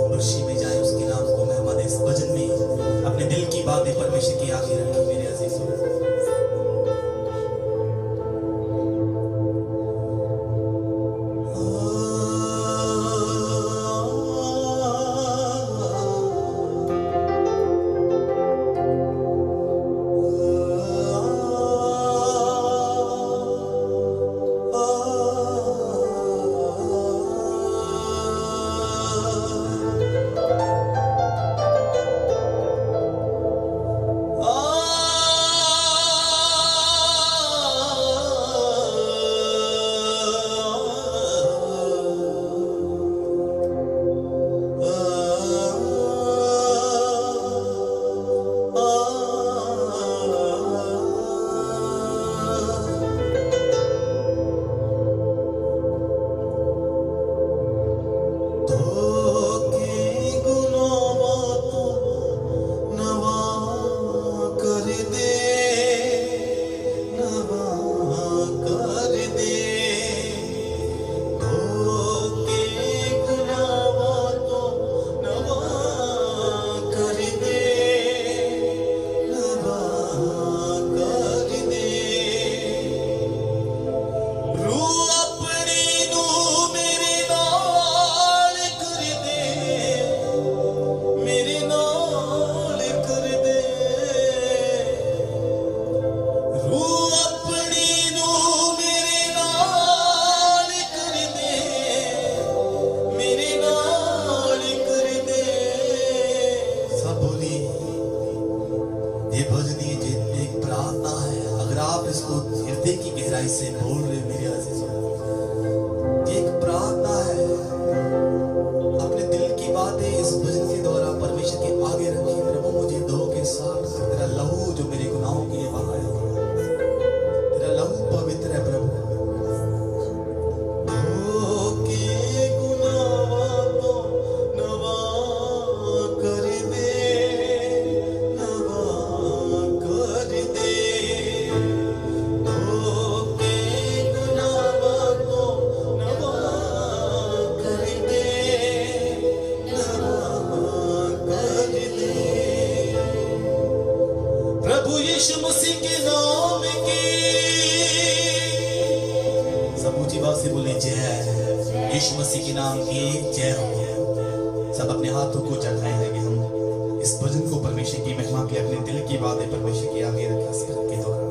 मुर्शी में जाए उसके नाम को महिमा दे। इस भजन में अपने दिल की बातें परमेश्वर की आगे रखी मेरे अजीजों। से बोल रहे मेरे अजीजों, एक प्रार्थना है। अपने दिल की बातें इस भजन के द्वारा परमेश्वर के आगे रखी। प्रभु मुझे धो के साफ, तेरा लहू जो मेरे गुनाहों के लिए बहाया, तेरा लहू पवित्र है प्रभु। यीशु मसीह के नाम की सब ऊंची बात से बोले जय। यीशु मसीह के नाम की जय हो। सब अपने हाथों को चढ़ाए हैं कि हम इस भजन को परमेश्वर की महिमा के, अपने दिल की बातें परमेश्वर के आगे रखें इस भजन के द्वारा।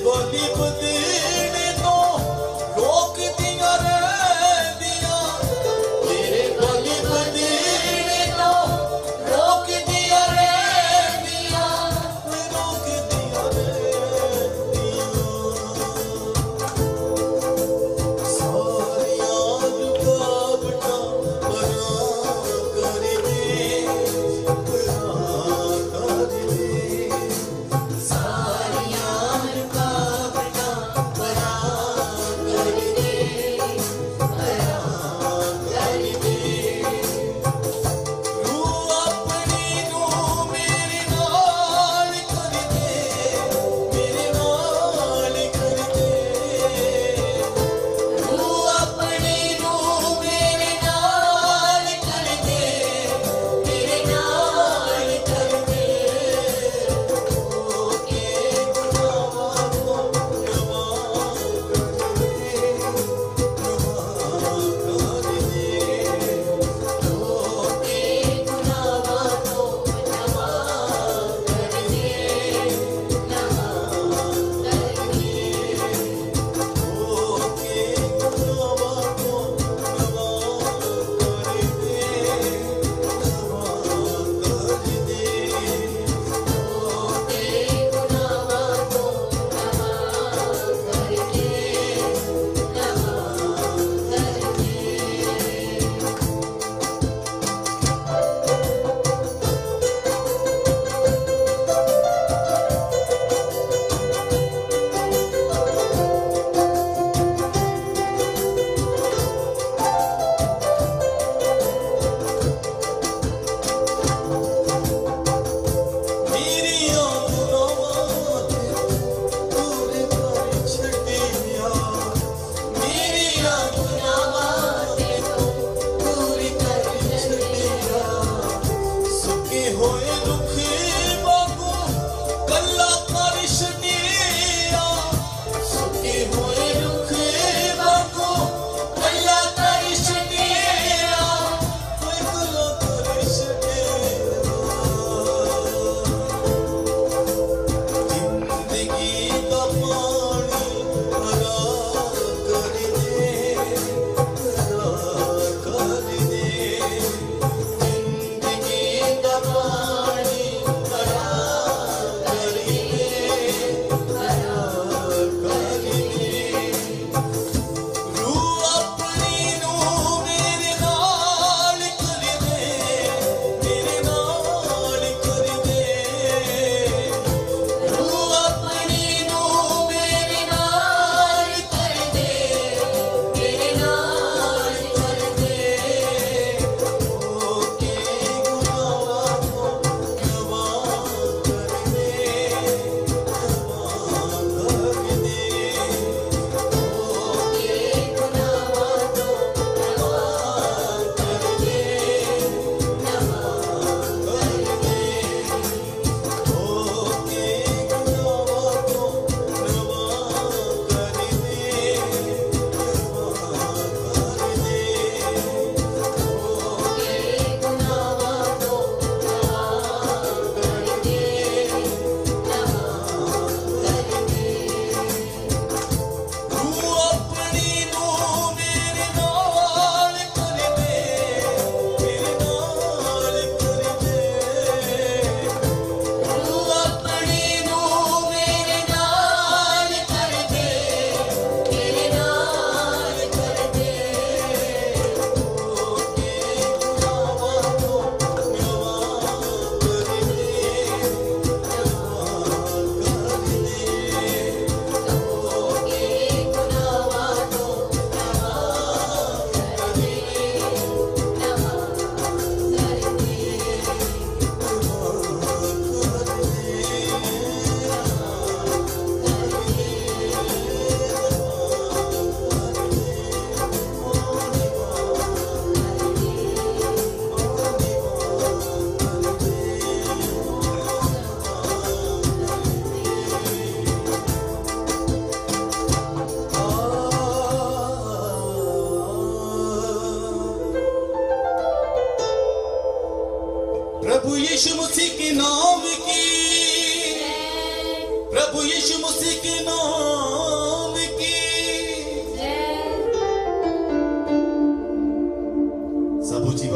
बलि बदीने तो रोक दिया रे दिया, तेरे बलि बदीने तो रोक दिया रे दिया, रोक दिया रे दिया। सारिया रुकावटां परां कर दे, परां कर दे। सारिया रुकावटां परां कर दे, परां कर दे। तू अपनी रूह मेरे नाल कर दे, मेरे नाल कर दे। तू अपनी रूह मेरे नाल कर दे, मेरे नाल कर दे। ओके गुनाहां को क्षमा कर दे, क्षमा कर दे। ओके गुनाहां को क्षमा कर दे, क्षमा कर दे। ओके गुनाहां को क्षमा कर दे, क्षमा कर दे। ओके गुनाहां को क्षमा कर दे, मेरियां गुनाहां ते दूर कर छड्डिया, मेरियां गुनाहां ते दूर कर छड्डिया। सुके होए रुख वांगू कल्ला कर छड्डिया, सुके होए रुख वांगू कल्ला कर छड्डिया, कोई कल्ला कर छड्डिया। जिंदगी का पानी हरा कर दे, हरा कर दे। जिंदगी का पानी हरा कर दे, हरा कर दे। रूह अपनी रूह मेरे नाल कर दे, मेरे नाल कर दे। रूह अपनी रूह मेरे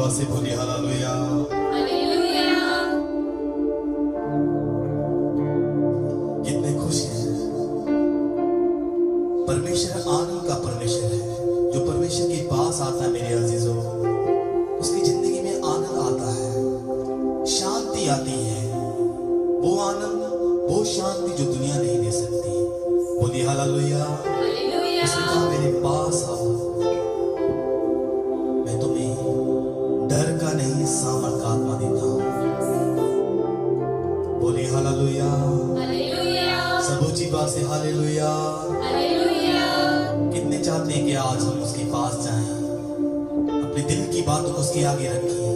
आवाज से बोलिए हालेलुया। कितने खुश हैं। परमेश्वर आनंद का परमेश्वर है। जो परमेश्वर के पास आता है मेरे अजीजों, उसकी जिंदगी में आनंद आता है, शांति आती है। वो आनंद, वो शांति जो दुनिया नहीं दे सकती। बोलिए हालेलुया। उसने कहा मेरे पास आओ, मैं तुम्हें डर का नहीं सामर्थ का आत्मा देता हूं। बोलिए हालेलुया। सब ऊंची बात से हालेलुया। कितने चाहते हैं कि आज हम उसके पास जाएं, अपने दिल की बातों को उसके आगे रखें,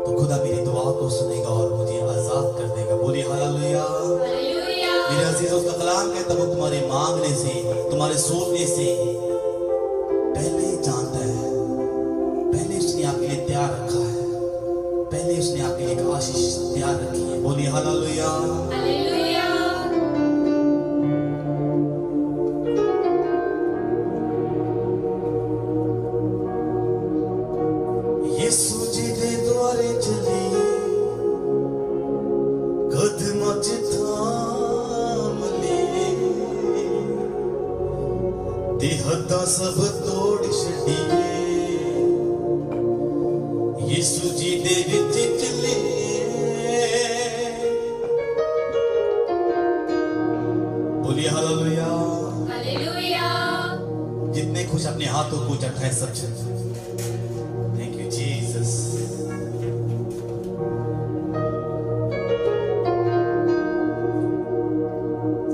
तो खुदा मेरी दुआ को सुनेगा और मुझे आजाद कर देगा। बोलिए हालेलुया। मेरे अजीजों, उसका कलाम कहता है वो तुम्हारे मांगने से, तुम्हारे सोचने से पहले जानता है, पहले उसने आपके लिए तैयार रखा है, पहले उसने आपके लिए एक आशीष तैयार रखी है। बोलिए हालेलुया। यीशु जी दे द्वारे चली कदमां च थाम ले, ते हद्दां सब तोड़ छड्डिए। यीशु जी दे विच चले, बोलिए हालेलुया। जितने खुश अपने हाथों को उठाए सब चल। Thank you Jesus.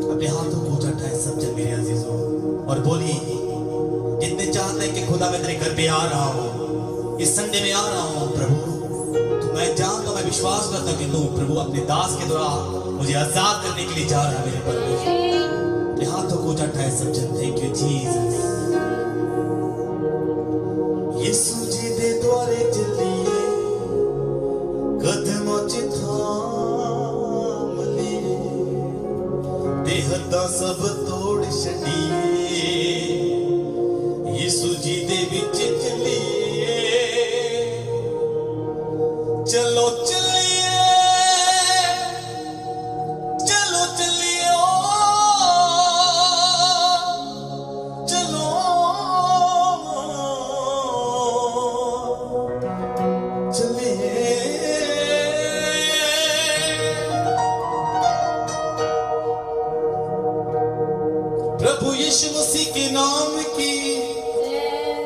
अपने हाथों को उठाए सब जन मेरे अजीजों, और बोलिए जितने चाहते हैं कि खुदा मैं तेरे घर पे आ रहा हूँ, इस संडे में आ रहा हूँ प्रभु, तो मैं जानता, मैं विश्वास करता कि तू प्रभु अपने दास के द्वारा मुझे आजाद करने के लिए जा रहा है मेरे परमेश्वर। अपने हाथों को उठाए सब जन। Thank you Jesus. Yeshu ji दे द्वारे चलिए कदमां च थाम ले, ते हद्दां सब तोड़ छड्डिए। यीशु जी दे विच चलिए, चलो चलिए, चलो चलिए, चलो चलिए। प्रभु यीशु मसीह के नाम की,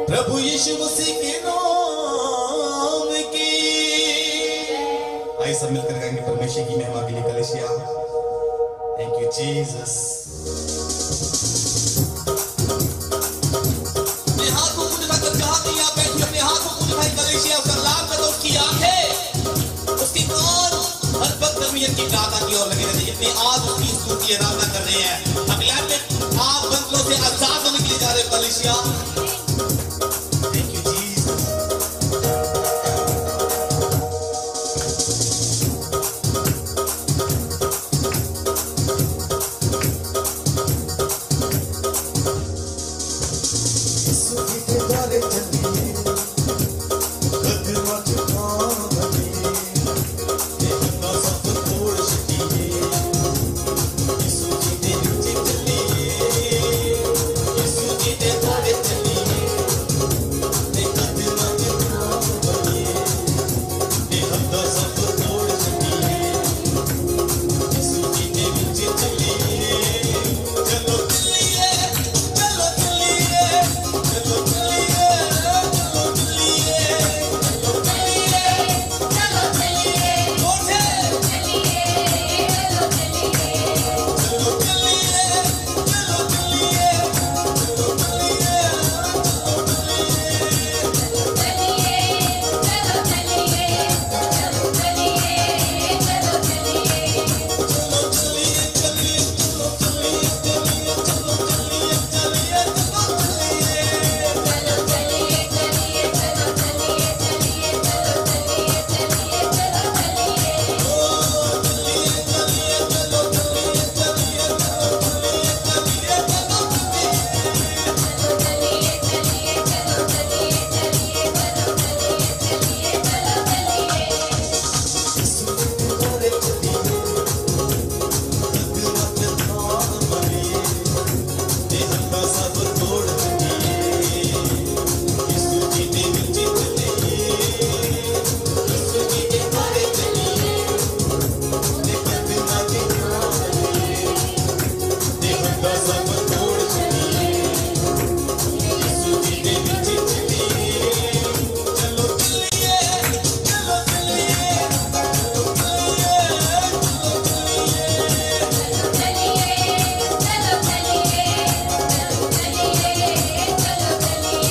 प्रभु यीशु मसीह के नाम की। आइए सब मिलकर गाएंगे परमेश्वर की महिमा के लिए कलीसिया। Thank you Jesus. अपने हाथों को उठाकर जहां भी आप बैठे, अपने हाथों को उठाए कलीसिया, उसका लाभ करो। उसकी आंखें, उसकी कान हर वक्त परमेश्वर की प्रार्थना की ओर लगे रहते हैं। अपने आज उसकी स्तुति आराधना कर रहे हैं। अगले में आप बंधनों से आजाद होने के लिए जा रहे हैं कलीसिया। चलिए, का सब तोड़ चलिए यीशु जी के पीछे चलिए चलो चलिए चलो चलिए चलो चलिए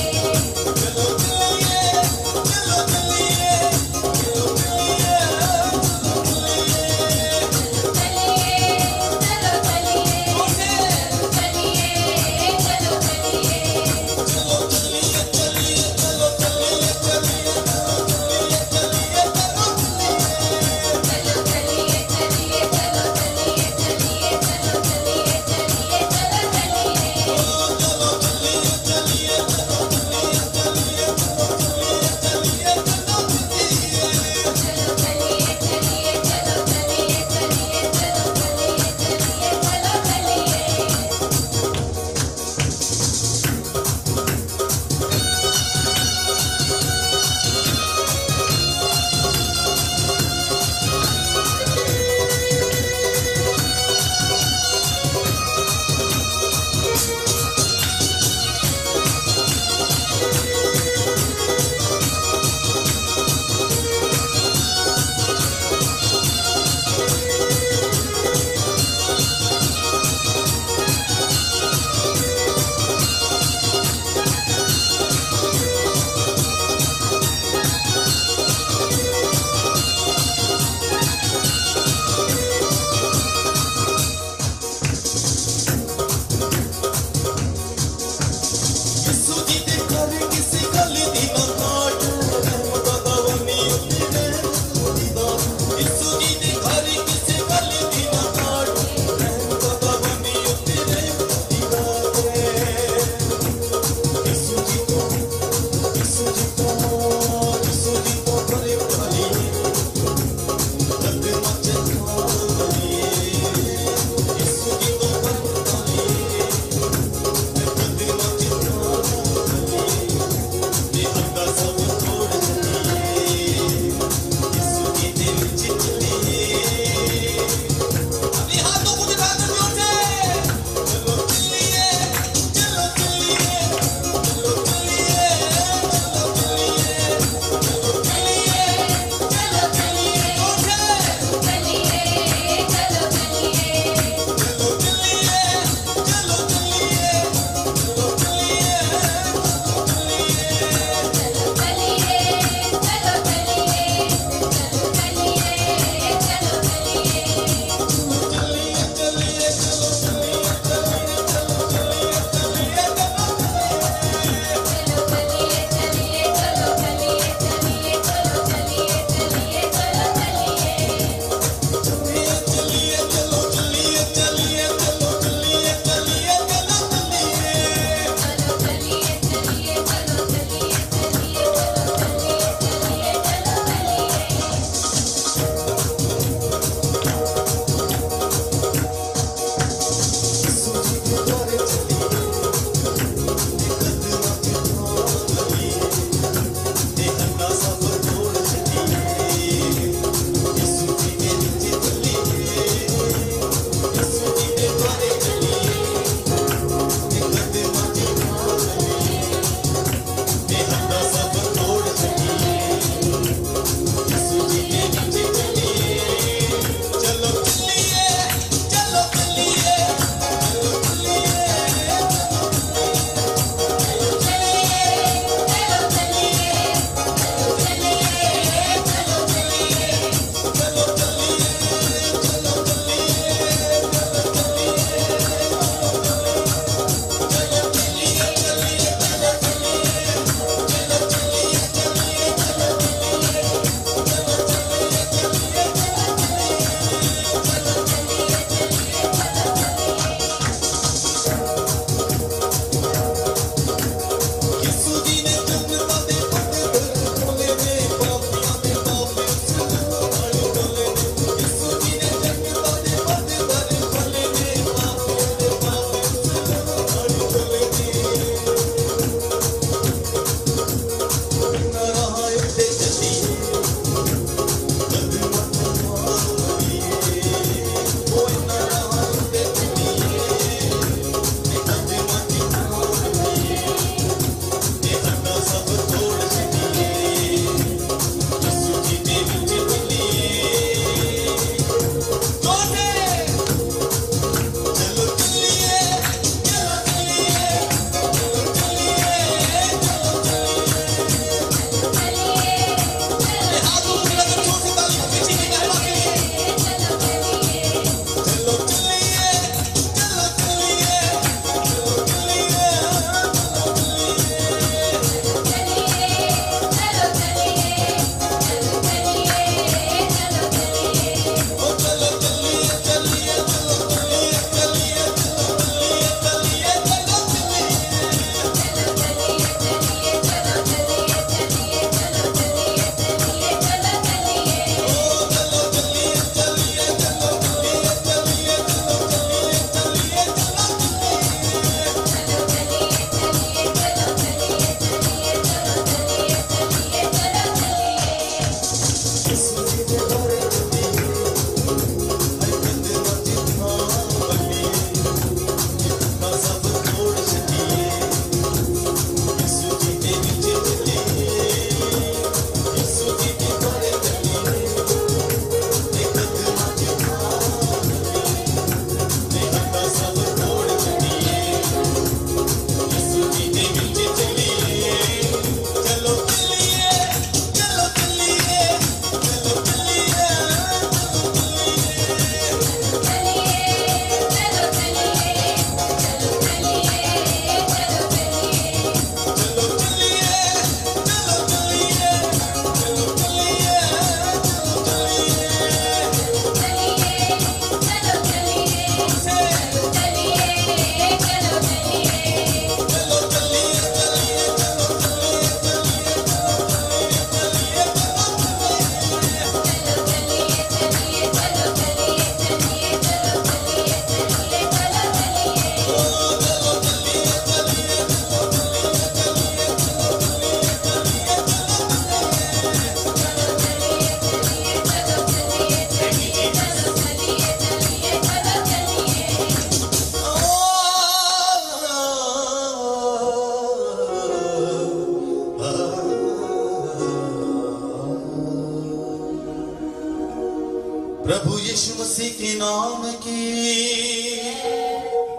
प्रभु यीशु मसीह के नाम की,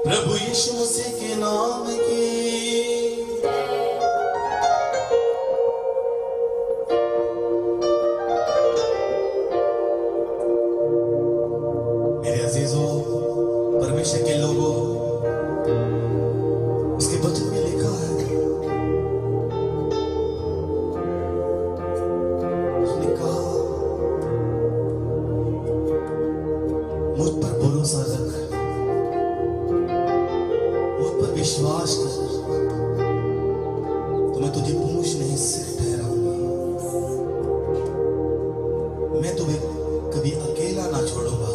प्रभु यीशु मसीह के नाम की। मेरे अजीजों, परमेश्वर के लोगों, उसके वचन में लिखा है, उसने कहा मुझ पर भरोसा रख, मुझ पर विश्वास कर, तो मैं तुझे पूंछ नहीं सिर ठहराऊंगा। मैं तुम्हें कभी अकेला ना छोड़ूंगा,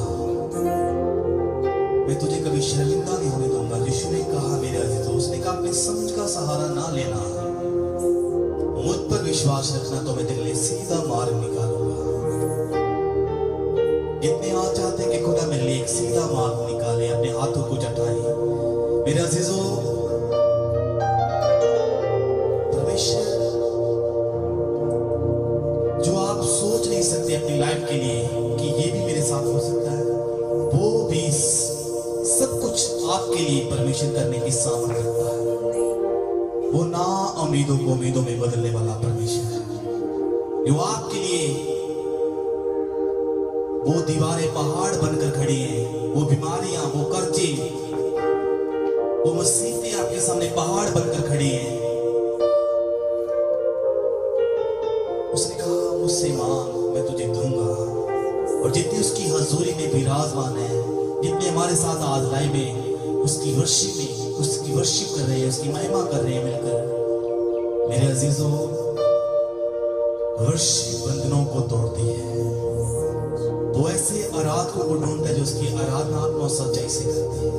मैं तुझे कभी शर्मिंदा नहीं होने दूंगा। यीशु ने कहा मेरे अजीजों, उसने कहा अपनी समझ का सहारा ना लेना, मुझ पर विश्वास रखना, तो मैं तेरे लिए सीधा मार्ग निकालूंगा। जितने आज चाहते हैं कि खुदा मेरे लिए एक सीधा मार्ग निकाले, अपने हाथों को उठाएं। मेरे अजीजों, परमेश्वर जो आप सोच नहीं सकते अपनी लाइफ के लिए कि ये भी मेरे साथ हो सकता है, वो भी सब कुछ आपके लिए परमेश्वर करने की सामर्थ रखता है। वो ना उम्मीदों को उम्मीदों में बदलने वाला परमेश्वर है, जो आपके लिए वो दीवारें पहाड़ बनकर खड़ी हैं, वो बीमारियां, वो कर्जे, वो मुसीबतें आपके सामने पहाड़ बनकर खड़ी हैं। उसने कहा मुझसे मांग, मैं तुझे दूंगा। और जितने उसकी हजूरी में विराजमान है, जितने हमारे साथ आज लाइव में उसकी वर्शिप कर रहे हैं, उसकी महिमा कर रहे हैं मिलकर, मेरे अजीजों, वर्शिप बंधनों को तोड़ती है। वो ऐसे आराधकों को ढूंढता है जो उसकी आराधना आत्मा सच्चाई से करते हैं,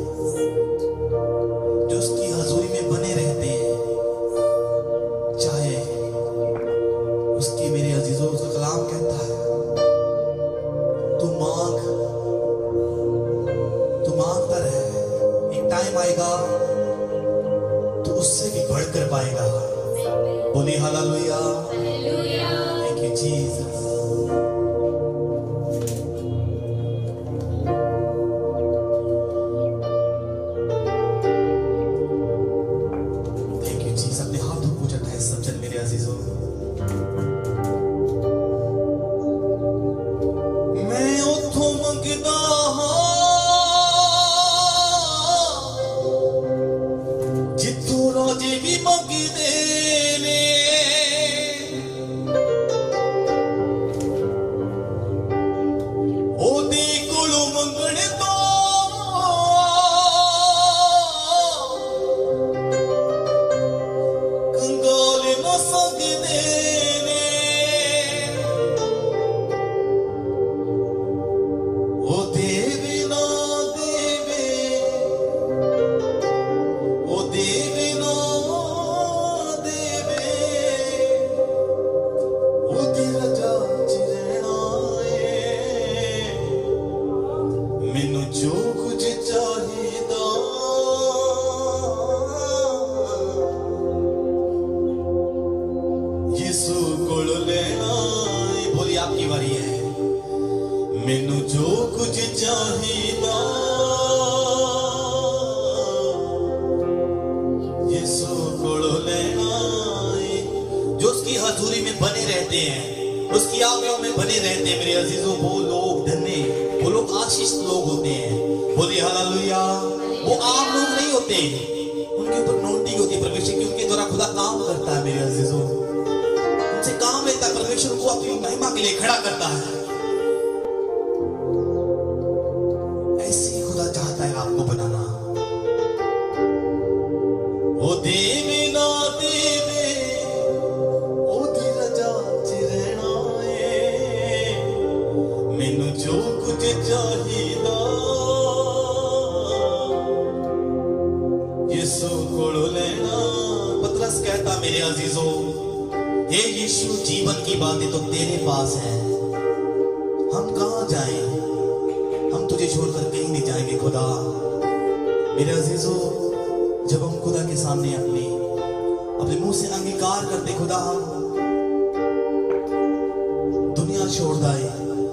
जो उसकी हजूरी में बने रहते हैं। चाहे उसकी, मेरे अजीजों, उसका कलाम कहता है, तू मांगता रहे, एक टाइम आएगा तो उससे भी बढ़कर पाएगा। बोलिए hallelujah, thank you Jesus. Thank you Jesus. अपने हाथों को उठाए सब जन मेरे अजीजों। मैं उठो मंगदा उसकी आज्ञाओं में बने रहते हैं। मेरे अजीजों, वो लोग धन्य, वो लोग आशीष लोग होते हैं। बोलिए हालेलुया। वो आम लोग नहीं होते, उनके ऊपर नोटी होती है परमेश्वर की, उनके द्वारा खुदा काम करता है। मेरे अजीजों, उनसे काम लेता है परमेश्वर, को अपनी महिमा के लिए खड़ा करता है। ऐसे ही खुदा चाहता है आपको बनाना। ओ देवे ना देवे, ओ धीरजा चिरना है, मैनू जो कुछ चाहिदा यीशु कोलो लेना। पतरस कहता, मेरे अजीजों, हे यीशु, जीवन की बातें तो तेरे पास है, हम कहां जाएं? हम तुझे छोड़कर कहीं नहीं जाएंगे खुदा। मेरे अजीजों, जब हम खुदा के सामने अपने मुंह से अंगीकार करते, खुदा हम दुनिया छोड़ दाए,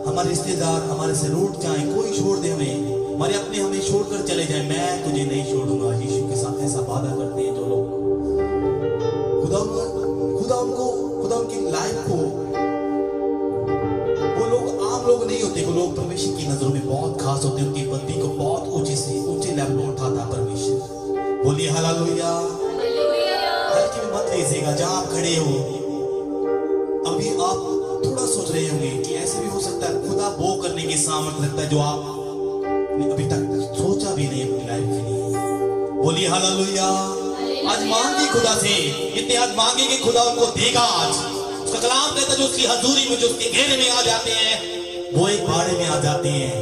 हम हमारे रिश्तेदार हमारे से रूठ जाए, कोई छोड़ दे हमें, हमारे अपने हमें छोड़कर चले जाए, मैं तुझे नहीं छोड़ूंगा। यीशु के साथ ऐसा वादा करते हैं जो लोग, खुदा उनकी लाइफ को, वो लोग आम लोग नहीं होते, वो लोग परमेश्वर की नजरों में बहुत खास होते हैं। उनकी बंदी को बहुत ऊंचे लेवल पर उठाता परमेश्वर। बोलिए हालेलुया। हल्के में मत लीजिएगा जहां आप खड़े हो। अभी आप थोड़ा सोच रहे होंगे कि ऐसे भी हो सकता है खुदा वो करने की सामर्थ रखता है जो आप अभी तक सोचा भी नहीं अपनी लाइफ के लिए। बोलिए हालेलुया। आज मांगी खुदा से, इतने आज मांगे कि खुदा उनको देगा। आज उसका कलाम कहता है जो उसकी हजूरी में, जो उसके घेरे में आ जाते हैं, वो एक बाड़े में आ जाते हैं,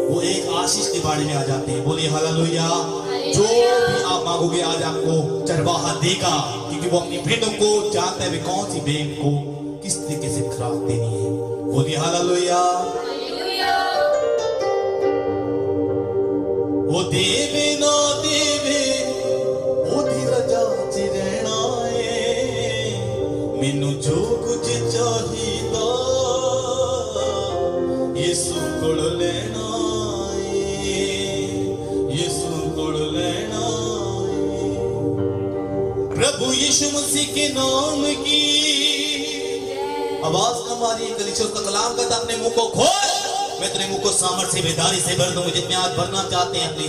वो एक आशीष के बाड़े में आ जाते हैं। बोलिए हालेलुया। जो भी आप मांगोगे आज आपको चरवाहा देगा, क्योंकि वो अपनी भेड़ों को जानता है वे कौन सी भेड़ को किस तरीके से खुराक देनी है। बोलिए हालेलुया। वो देवे ना देवे ओदी रजा च रहना है, मैनू जो कुछ चाहिदा यीशु कोल लेना है, यीशु कोल लेना है। प्रभु यीशु मसीह के नाम की आवाज हमारी कलीसिया का कलाम करता, अपने मुंह को खोल, मैं तेरे मुंह को सामर्थ्य से बेदारी से भर दूंगा। जितने आज भरना चाहते हैं अपनी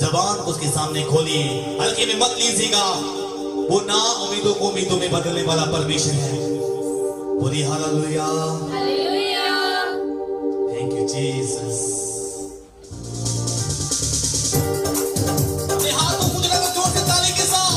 जबान को उसके सामने खोलिए, हल्के में मत लीजिएगा। वो ना उम्मीदों को उम्मीदों में बदलने वाला परमेश्वर है। बोलिए हालेलुया। Thank you Jesus. अपने हाथों को जगह जोर से ताली के साथ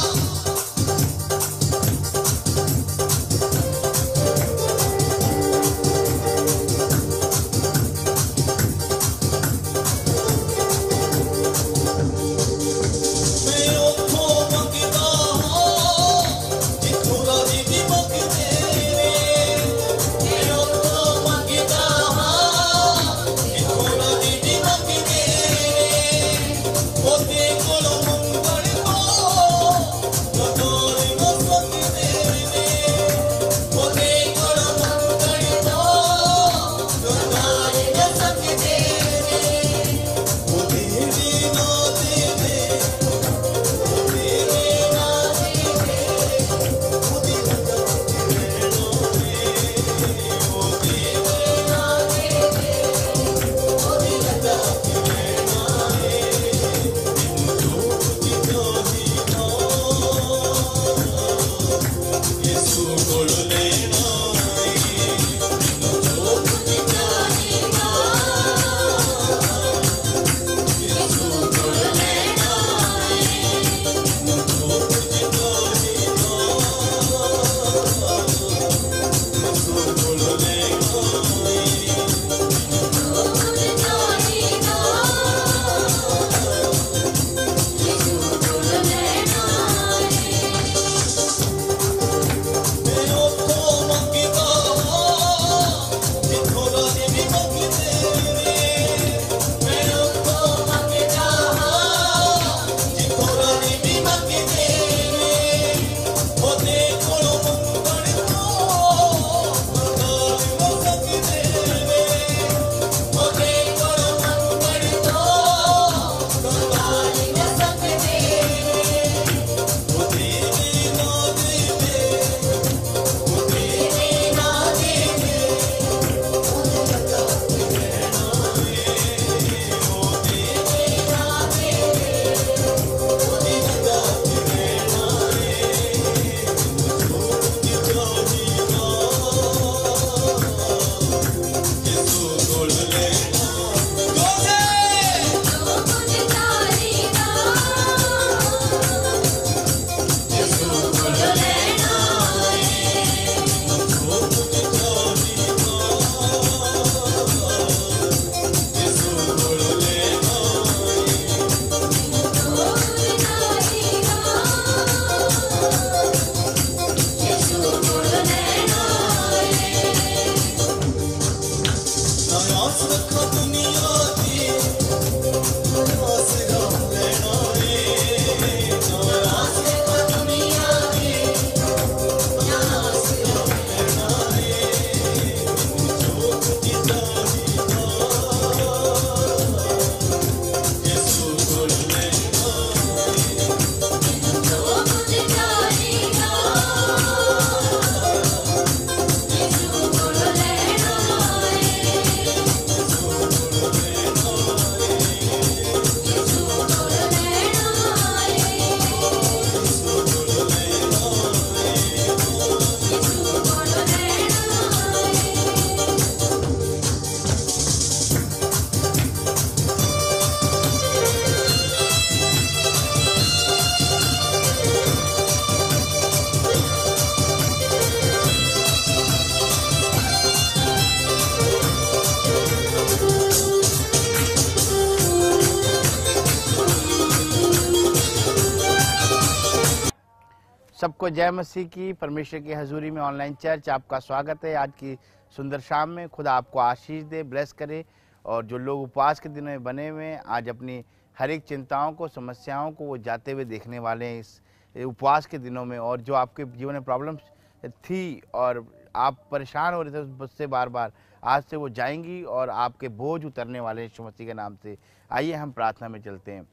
सबको जय मसीह की। परमेश्वर की हजूरी में ऑनलाइन चर्च आपका स्वागत है। आज की सुंदर शाम में खुदा आपको आशीष दे, ब्लेस करे। और जो लोग उपवास के दिनों में बने हुए हैं, आज अपनी हर एक चिंताओं को, समस्याओं को वो जाते हुए देखने वाले हैं इस उपवास के दिनों में। और जो आपके जीवन में प्रॉब्लम्स थी और आप परेशान हो रहे थे उससे बार बार, आज से वो जाएंगी और आपके बोझ उतरने वाले हैं यीशु मसीह के नाम से। आइए हम प्रार्थना में चलते हैं।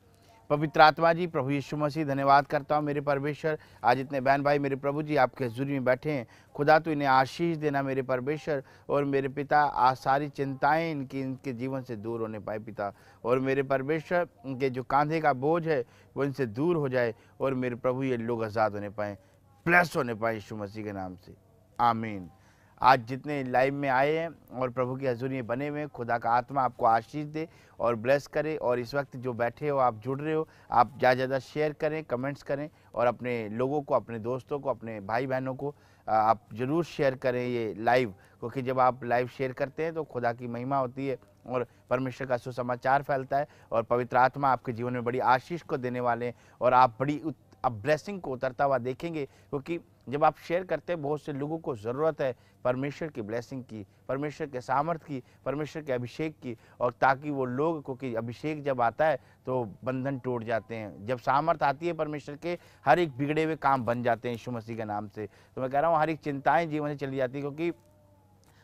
पवित्र आत्मा जी, प्रभु यीशु मसीह, धन्यवाद करता हूँ मेरे परमेश्वर। आज इतने बहन भाई मेरे प्रभु जी आपके हजूरी में बैठे हैं। खुदा तो इन्हें आशीष देना मेरे परमेश्वर और मेरे पिता। आज सारी चिंताएं इनके जीवन से दूर होने पाए पिता। और मेरे परमेश्वर, इनके जो कांधे का बोझ है वो इनसे दूर हो जाए और मेरे प्रभु ये लोग आज़ाद होने पाएँ, ब्लेस होने पाए यीशु मसीह के नाम से, आमीन। आज जितने लाइव में आए हैं और प्रभु की हजूरी में बने हुए हैं, खुदा का आत्मा आपको आशीष दे और ब्लेस करे। और इस वक्त जो बैठे हो, आप जुड़ रहे हो, आप ज़्यादा ज़्यादा शेयर करें, कमेंट्स करें और अपने लोगों को, अपने दोस्तों को, अपने भाई बहनों को आप ज़रूर शेयर करें ये लाइव। क्योंकि जब आप लाइव शेयर करते हैं तो खुदा की महिमा होती है और परमेश्वर का सुसमाचार फैलता है और पवित्र आत्मा आपके जीवन में बड़ी आशीष को देने वाले हैं और आप बड़ी अब ब्लेसिंग को उतरता हुआ देखेंगे। क्योंकि जब आप शेयर करते हैं, बहुत से लोगों को ज़रूरत है परमेश्वर की ब्लेसिंग की, परमेश्वर के सामर्थ की, परमेश्वर के अभिषेक की। और ताकि वो लोग, क्योंकि अभिषेक जब आता है तो बंधन टूट जाते हैं। जब सामर्थ आती है परमेश्वर के, हर एक बिगड़े हुए काम बन जाते हैं यीशु मसीह के नाम से। तो मैं कह रहा हूँ हर एक चिंताएं जीवन से चली जाती है। क्योंकि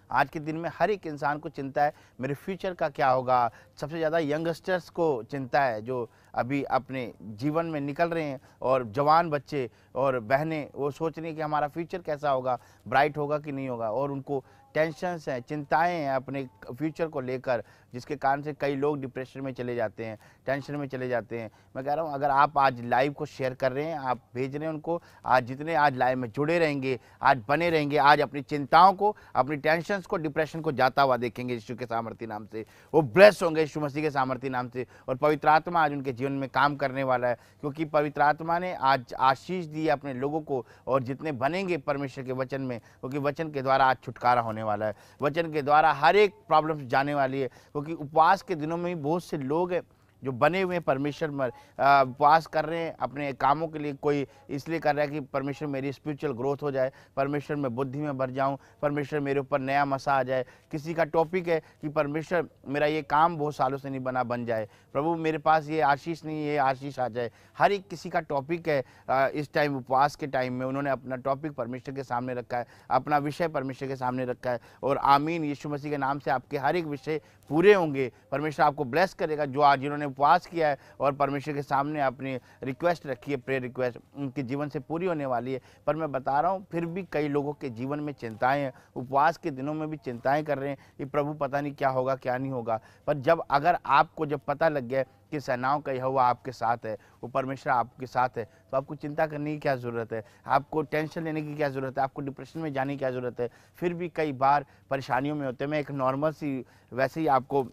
आज के दिन में हर एक इंसान को चिंता है मेरे फ्यूचर का क्या होगा। सबसे ज़्यादा यंगस्टर्स को चिंता है जो अभी अपने जीवन में निकल रहे हैं, और जवान बच्चे और बहनें वो सोच रही हैं कि हमारा फ्यूचर कैसा होगा, ब्राइट होगा कि नहीं होगा। और उनको टेंशन्स हैं, चिंताएं हैं अपने फ्यूचर को लेकर, जिसके कारण से कई लोग डिप्रेशन में चले जाते हैं, टेंशन में चले जाते हैं। मैं कह रहा हूँ अगर आप आज लाइव को शेयर कर रहे हैं, आप भेज रहे हैं उनको, आज जितने आज लाइव में जुड़े रहेंगे, आज बने रहेंगे, आज अपनी चिंताओं को, अपनी टेंशन्स को, डिप्रेशन को जाता हुआ देखेंगे यीशु के सामर्थी नाम से। वो ब्लेस होंगे यीशु मसीह के सामर्थी नाम से। और पवित्र आत्मा आज उनके जीवन में काम करने वाला है। क्योंकि पवित्र आत्मा ने आज आशीष दी है अपने लोगों को। और जितने बनेंगे परमेश्वर के वचन में, क्योंकि वचन के द्वारा आज छुटकारा होने वाला है, वचन के द्वारा हर एक प्रॉब्लम जाने वाली है। क्योंकि उपवास के दिनों में ही बहुत से लोग हैं जो बने हुए परमेश्वर में उपवास कर रहे हैं अपने कामों के लिए। कोई इसलिए कर रहा है कि परमेश्वर मेरी स्पिरिचुअल ग्रोथ हो जाए, परमेश्वर में बुद्धि में भर जाऊं, परमेश्वर मेरे ऊपर नया मसा आ जाए। किसी का टॉपिक है कि परमेश्वर मेरा ये काम बहुत सालों से नहीं बना, बन जाए। प्रभु मेरे पास ये आशीष नहीं, ये आशीष आ जाए। हर एक किसी का टॉपिक है। इस टाइम उपवास के टाइम में उन्होंने अपना टॉपिक परमेश्वर के सामने रखा है, अपना विषय परमेश्वर के सामने रखा है। और आमीन, यीशु मसीह के नाम से आपके हर एक विषय पूरे होंगे। परमेश्वर आपको ब्लेस करेगा। जो आज जिन्होंने उपवास किया है और परमेश्वर के सामने अपनी रिक्वेस्ट रखी है, प्रेयर रिक्वेस्ट, उनके जीवन से पूरी होने वाली है। पर मैं बता रहा हूँ फिर भी कई लोगों के जीवन में चिंताएं हैं, उपवास के दिनों में भी चिंताएं कर रहे हैं कि प्रभु पता नहीं क्या होगा क्या नहीं होगा। पर जब अगर आपको जब पता लग गया कि सेनाओं का यहोवा आपके साथ है, वो परमेश्वर आपके साथ है, तो आपको चिंता करने की क्या ज़रूरत है, आपको टेंशन लेने की क्या ज़रूरत है, आपको डिप्रेशन में जाने की क्या ज़रूरत है। फिर भी कई बार परेशानियों में होते हैं। मैं एक नॉर्मल सी वैसे ही आपको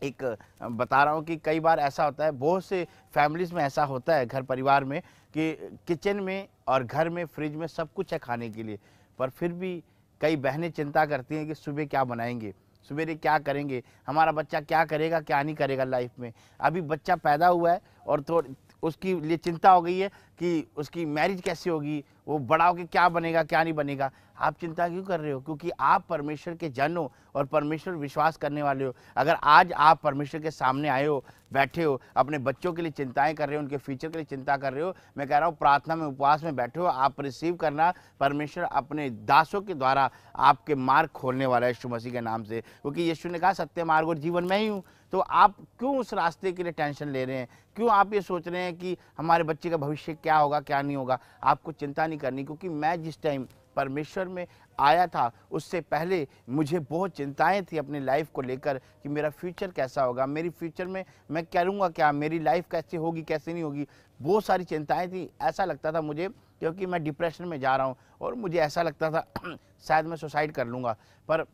एक बता रहा हूँ कि कई बार ऐसा होता है, बहुत से फैमिलीज़ में ऐसा होता है, घर परिवार में, कि किचन में और घर में फ्रिज में सब कुछ है खाने के लिए, पर फिर भी कई बहनें चिंता करती हैं कि सुबह क्या बनाएंगे, सवेरे क्या करेंगे, हमारा बच्चा क्या करेगा क्या नहीं करेगा लाइफ में। अभी बच्चा पैदा हुआ है और तो उसकी लिए चिंता हो गई है कि उसकी मैरिज कैसे होगी, वो बड़ा होकर क्या बनेगा क्या नहीं बनेगा। आप चिंता क्यों कर रहे हो? क्योंकि आप परमेश्वर के जन हो और परमेश्वर विश्वास करने वाले हो। अगर आज आप परमेश्वर के सामने आए हो, बैठे हो, अपने बच्चों के लिए चिंताएं कर रहे हो, उनके फ्यूचर के लिए चिंता कर रहे हो, मैं कह रहा हूँ प्रार्थना में, उपवास में बैठे हो, आप रिसीव करना। परमेश्वर अपने दासों के द्वारा आपके मार्ग खोलने वाला है यीशु मसीह के नाम से। क्योंकि यीशु ने कहा सत्य मार्ग और जीवन मैं ही हूँ। तो आप क्यों उस रास्ते के लिए टेंशन ले रहे हैं? क्यों आप ये सोच रहे हैं कि हमारे बच्चे का भविष्य क्या होगा क्या नहीं होगा? आपको चिंता नहीं करनी। क्योंकि मैं जिस टाइम परमेश्वर में आया था उससे पहले मुझे बहुत चिंताएं थी अपनी लाइफ को लेकर कि मेरा फ्यूचर कैसा होगा, मेरी फ्यूचर में मैं करूँगा क्या, मेरी लाइफ कैसे होगी कैसे नहीं होगी। बहुत सारी चिंताएं थी। ऐसा लगता था मुझे, क्योंकि मैं डिप्रेशन में जा रहा हूँ और मुझे ऐसा लगता था शायद मैं सुसाइड कर लूँगा। पर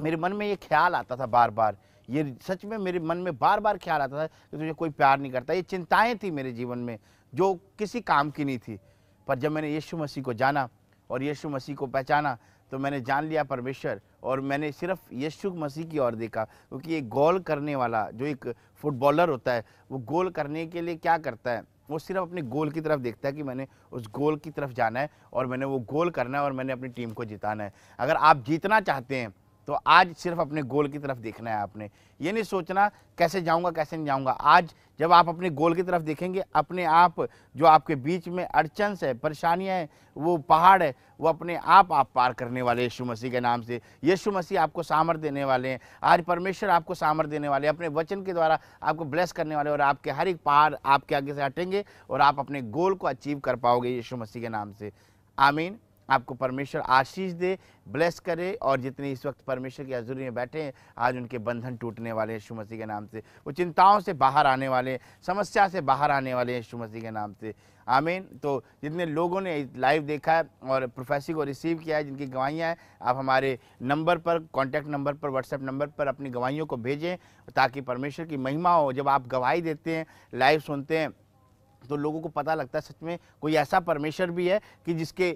मेरे मन में ये ख्याल आता था बार बार, ये सच में मेरे मन में बार बार ख्याल आता था कि तुझे कोई प्यार नहीं करता। ये चिंताएं थी मेरे जीवन में जो किसी काम की नहीं थी। पर जब मैंने यीशु मसीह को जाना और यीशु मसीह को पहचाना तो मैंने जान लिया परमेश्वर, और मैंने सिर्फ यीशु मसीह की ओर देखा। क्योंकि एक गोल करने वाला, जो एक फुटबॉलर होता है, वो गोल करने के लिए क्या करता है, वो सिर्फ अपने गोल की तरफ देखता है कि मैंने उस गोल की तरफ जाना है और मैंने वो गोल करना है और मैंने अपनी टीम को जिताना है। अगर आप जीतना चाहते हैं तो आज सिर्फ अपने गोल की तरफ देखना है। आपने ये नहीं सोचना कैसे जाऊंगा कैसे नहीं जाऊंगा। आज जब आप अपने गोल की तरफ देखेंगे, अपने आप जो आपके बीच में अड़चन है, परेशानियां हैं, वो पहाड़ है, वो अपने आप पार करने वाले यीशु मसीह के नाम से। यीशु मसीह आपको सामर्थ देने वाले हैं। आज परमेश्वर आपको सामर्थ देने वाले हैं, अपने वचन के द्वारा आपको ब्लेस करने वाले, और आपके हर एक पहाड़ आपके आगे से हटेंगे और आप अपने गोल को अचीव कर पाओगे यीशु मसीह के नाम से। आमीन। आपको परमेश्वर आशीष दे, ब्लेस करे, और जितने इस वक्त परमेश्वर की हजूरी में बैठे हैं, आज उनके बंधन टूटने वाले हैं यीशु मसीह के नाम से। वो चिंताओं से बाहर आने वाले, समस्या से बाहर आने वाले हैं यीशु मसीह के नाम से। आमीन। तो जितने लोगों ने लाइव देखा है और प्रोफेसी को रिसीव किया है, जिनकी गवाहियाँ हैं, आप हमारे नंबर पर, कॉन्टैक्ट नंबर पर, व्हाट्सएप नंबर पर अपनी गवाहियों को भेजें, ताकि परमेश्वर की महिमा हो। जब आप गवाही देते हैं, लाइव सुनते हैं, तो लोगों को पता लगता है सच में कोई ऐसा परमेश्वर भी है कि जिसके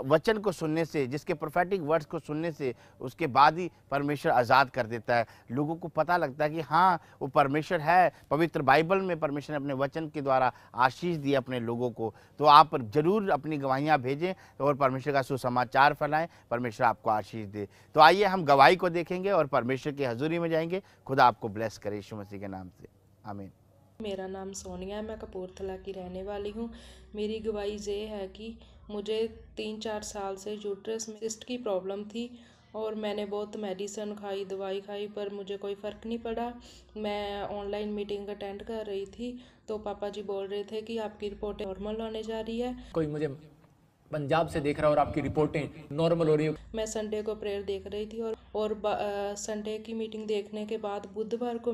वचन को सुनने से, जिसके प्रोफेटिक वर्ड्स को सुनने से उसके बाद ही परमेश्वर आज़ाद कर देता है। लोगों को पता लगता है कि हाँ, वो परमेश्वर है। पवित्र बाइबल में परमेश्वर ने अपने वचन के द्वारा आशीष दी अपने लोगों को। तो आप जरूर अपनी गवाहियाँ भेजें और परमेश्वर का सुसमाचार फैलाएं। परमेश्वर आपको आशीष दे। तो आइए हम गवाही को देखेंगे और परमेश्वर की हजूरी में जाएंगे। खुदा आपको ब्लेस करे यीशु मसीह के नाम से। आमीन। मेरा नाम सोनिया है, मैं कपूरथला की रहने वाली हूँ। मेरी गवाही ये है कि मुझे 3-4 साल से यूट्रस में सिस्ट की प्रॉब्लम थी और मैंने बहुत मेडिसिन खाई, दवाई खाई, पर मुझे कोई फ़र्क नहीं पड़ा। मैं ऑनलाइन मीटिंग अटेंड कर रही थी तो पापा जी बोल रहे थे कि आपकी रिपोर्टें नॉर्मल होने जा रही है। कोई मुझे पंजाब से देख रहा है और आपकी रिपोर्टें नॉर्मल हो रही है। मैं संडे को प्रेयर देख रही थी और संडे की मीटिंग देखने के बाद बुधवार को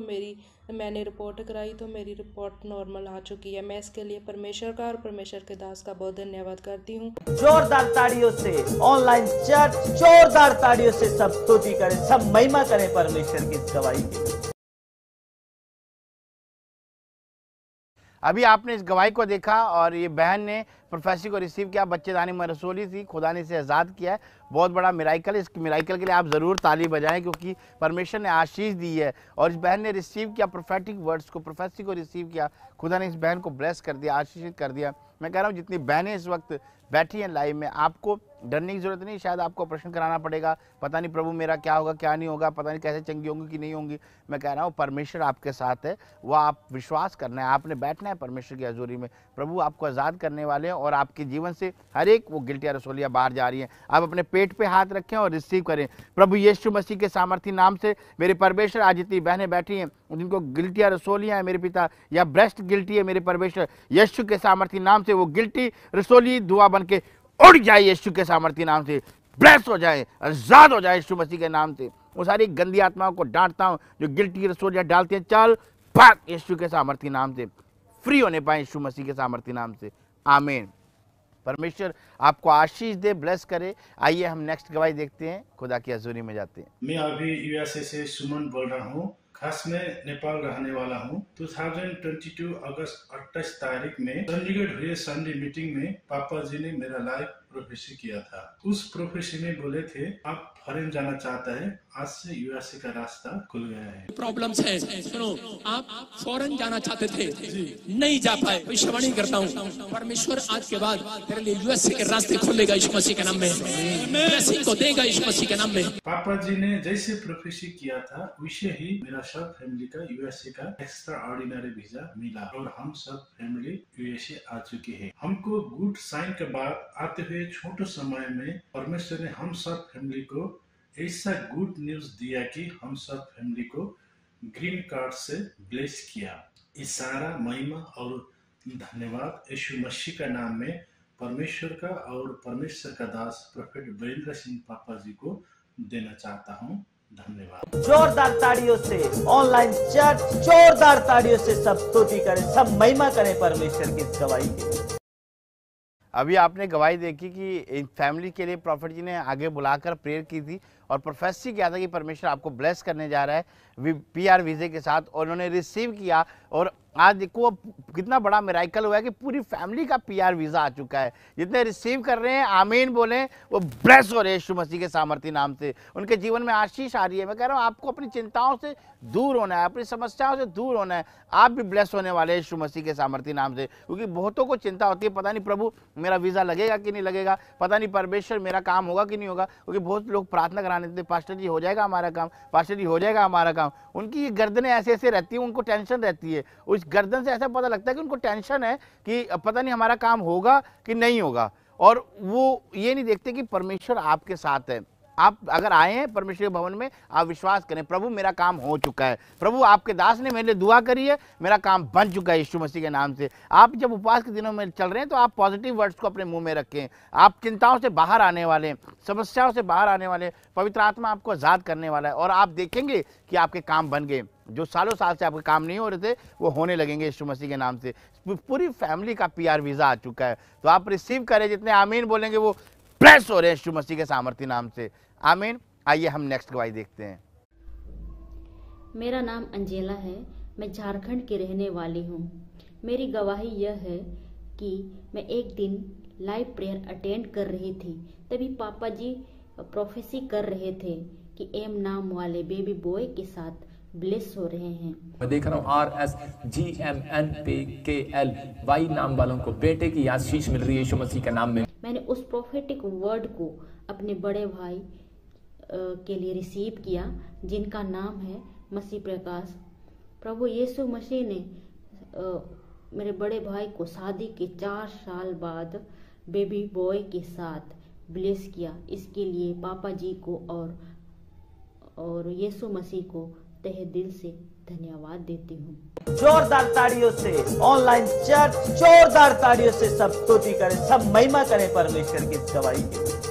मैंने रिपोर्ट कराई तो मेरी रिपोर्ट नॉर्मल आ चुकी है। मैं इसके लिए परमेश्वर का और परमेश्वर के दास का बहुत धन्यवाद करती हूँ। जोरदार ताड़ियों से ऑनलाइन चर्च, जोरदार ताड़ियों से सब स्तुति करें, सब महिमा करें परमेश्वर की इस गवाही की। अभी आपने इस गवाही को देखा और ये बहन ने प्रोफेसी को रिसीव किया। बच्चेदानी में रसोली थी, खुदा ने इसे आज़ाद किया है। बहुत बड़ा मिराइकल है। इस मिराइकल के लिए आप ज़रूर ताली बजाएं, क्योंकि परमेश्वर ने आशीष दी है। और इस बहन ने रिसीव किया प्रोफेटिक वर्ड्स को, प्रोफेसी को रिसीव किया। खुदा ने इस बहन को ब्लेस कर दिया, आशीषित कर दिया। मैं कह रहा हूँ जितनी बहनें इस वक्त बैठी हैं लाइव में, आपको डरने की ज़रूरत नहीं। शायद आपको ऑपरेशन कराना पड़ेगा, पता नहीं प्रभु मेरा क्या होगा क्या नहीं होगा, पता नहीं कैसे चंगी होंगी कि नहीं होंगी। मैं कह रहा हूँ परमेश्वर आपके साथ है, वो आप विश्वास करना है, आपने बैठना है परमेश्वर की हजूरी में। प्रभु आपको आज़ाद करने वाले हैं और आपके जीवन से हर एक वो गिल्टियाँ रसोलियाँ बाहर जा रही हैं। आप अपने पेट पे हाथ रखें और रिसीव करें। प्रभु यीशु मसीह के सामर्थी नाम से मेरे परमेश्वर, आज जितनी बहनें बैठी हैं जिनको गिल्टियाँ रसोलियाँ हैं मेरे पिता, या ब्रेस्ट गिल्टी है मेरे परमेश्वर, यीशु के सामर्थी नाम से वो गिल्टी रसोली धुआं बन के उड़ जाए यीशु के सामर्थी नाम से, ब्लेस हो जाए, आजाद हो जाए यीशु मसीह के नाम से। वो सारी गंदी आत्माओं को डांटता हूँ जो गिल्टी रसोलियाँ डालती हैं, चल भाग यीशु के सामर्थी नाम से, फ्री होने पाए यीशु मसीह के सामर्थी नाम से। आमीन। परमेश्वर आपको आशीष दे, ब्लेस करे। आइए हम नेक्स्ट गवाही देखते हैं, खुदा की हजूरी में जाते हैं। मैं अभी यूएसए से सुमन बोल रहा हूँ। खास में नेपाल रहने वाला हूँ। 2022 अगस्त 28 तारीख में चंडीगढ़ हुए संडे मीटिंग में पापा जी ने मेरा लाइफ प्रोफेसी किया था। उस प्रोफेसी में बोले थे आप फॉरेन जाना चाहता है, आज से यूएसए का रास्ता खुल गया है। प्रॉब्लम्स है, सुनो, आप फॉरेन जाना चाहते थे, नहीं जा पाए। भविष्यवाणी करता हूँ, परमेश्वर आज के बाद तेरे लिए यूएसए के रास्ते खोलेगा यीशु मसीह के नाम में, ब्लेसिंग को देगा यीशु मसीह के नाम में। पापा जी ने जैसे प्रोफेसी किया था वैसे ही मेरा सब फैमिली का यूएसए का एक्स्ट्रा ऑर्डिनरी वीजा मिला और हम सब फैमिली यूएसए आ चुके हैं। हमको गुड साइन के बाद आते हुए छोटे समय में परमेश्वर ने हम सब फैमिली को ऐसा गुड न्यूज दिया कि हम सब फैमिली को ग्रीन कार्ड से ब्लेस किया। इस सारा महिमा और धन्यवाद यीशु मसीह का नाम में परमेश्वर का और परमेश्वर का दास प्रोफेट वीरेंद्र सिंह पापा जी को देना चाहता हूँ। धन्यवाद। जोरदार ताड़ियों से ऑनलाइन चर्च, जोरदार ताड़ियों से सब स्तुति करें, सब महिमा करें परमेश्वर की इस गवाही की। अभी आपने गवाही देखी कि इन फैमिली के लिए प्रॉफिट जी ने आगे बुलाकर प्रेयर की थी और प्रोफेसी किया था कि परमेश्वर आपको ब्लेस करने जा रहा है PR वीज़े के साथ, और उन्होंने रिसीव किया। और आज देखो कितना बड़ा मिराइकल हुआ है कि पूरी फैमिली का PR वीज़ा आ चुका है। जितने रिसीव कर रहे हैं आमीन बोलें, वो ब्लेस हो रहे हैं यीशु मसीह के सामर्थी नाम से। उनके जीवन में आशीष आ रही है। मैं कह रहा हूँ आपको अपनी चिंताओं से दूर होना है, अपनी समस्याओं से दूर होना है। आप भी ब्लेस होने वाले हैं यीशु मसीह के सामर्थी नाम से, क्योंकि बहुतों को चिंता होती है, पता नहीं प्रभु मेरा वीज़ा लगेगा कि नहीं लगेगा, पता नहीं परमेश्वर मेरा काम होगा कि नहीं होगा। क्योंकि बहुत लोग प्रार्थना कराने देते, पास्टर जी हो जाएगा हमारा काम, पास्टर जी हो जाएगा हमारा काम। उनकी ये गर्दनें ऐसे ऐसे रहती हैं, उनको टेंशन रहती है। उस गर्दन से ऐसा पता लगता है कि उनको टेंशन है कि पता नहीं हमारा काम होगा कि नहीं होगा, और वो ये नहीं देखते कि परमेश्वर आपके साथ है। आप अगर आए हैं परमेश्वर के भवन में, आप विश्वास करें प्रभु मेरा काम हो चुका है, प्रभु आपके दास ने मेरे लिए दुआ करी है, मेरा काम बन चुका है यीशु मसीह के नाम से। आप जब उपवास के दिनों में चल रहे हैं तो आप पॉजिटिव वर्ड्स को अपने मुंह में रखें। आप चिंताओं से बाहर आने वाले, समस्याओं से बाहर आने वाले, पवित्र आत्मा आपको आज़ाद करने वाला है, और आप देखेंगे कि आपके काम बन गए। जो सालों साल से आपके काम नहीं हो रहे थे वो होने लगेंगे यीशु मसीह के नाम से। पूरी फैमिली का PR वीज़ा आ चुका है, तो आप रिसीव करें। जितने आमीन बोलेंगे वो ब्लेस हो रहे हैं यीशु मसीह के सामर्थी नाम से। आमीन। आइए हम नेक्स्ट गवाही देखते हैं। मेरा नाम अंजेला है, मैं झारखंड की रहने वाली हूँ। मेरी गवाही यह है कि मैं एक दिन लाइव प्रेयर अटेंड कर रही थी, तभी पापा जी प्रोफेसी कर रहे थे कि एम नाम वाले बेबी बॉय के साथ ब्लेस हो रहे हैं। मैं देख रहा हूँ RSGMNPKLY नाम वालों को बेटे की आशीष मिल रही है यीशु मसीह के नाम में। मैंने उस प्रोफेटिक वर्ड को अपने बड़े भाई के लिए रिसीव किया, जिनका नाम है मसीह प्रकाश। प्रभु यीशु मसीह ने मेरे बड़े भाई को शादी के 4 साल बाद बेबी बॉय के साथ ब्लेस किया। इसके लिए पापा जी को और यीशु मसीह को तहे दिल से धन्यवाद देती हूँ। जोरदार ताड़ियों से ऑनलाइन चर्च जोरदार ताड़ियों से सब स्तुति करें, सब महिमा करें परमेश्वर की इस गवाही की।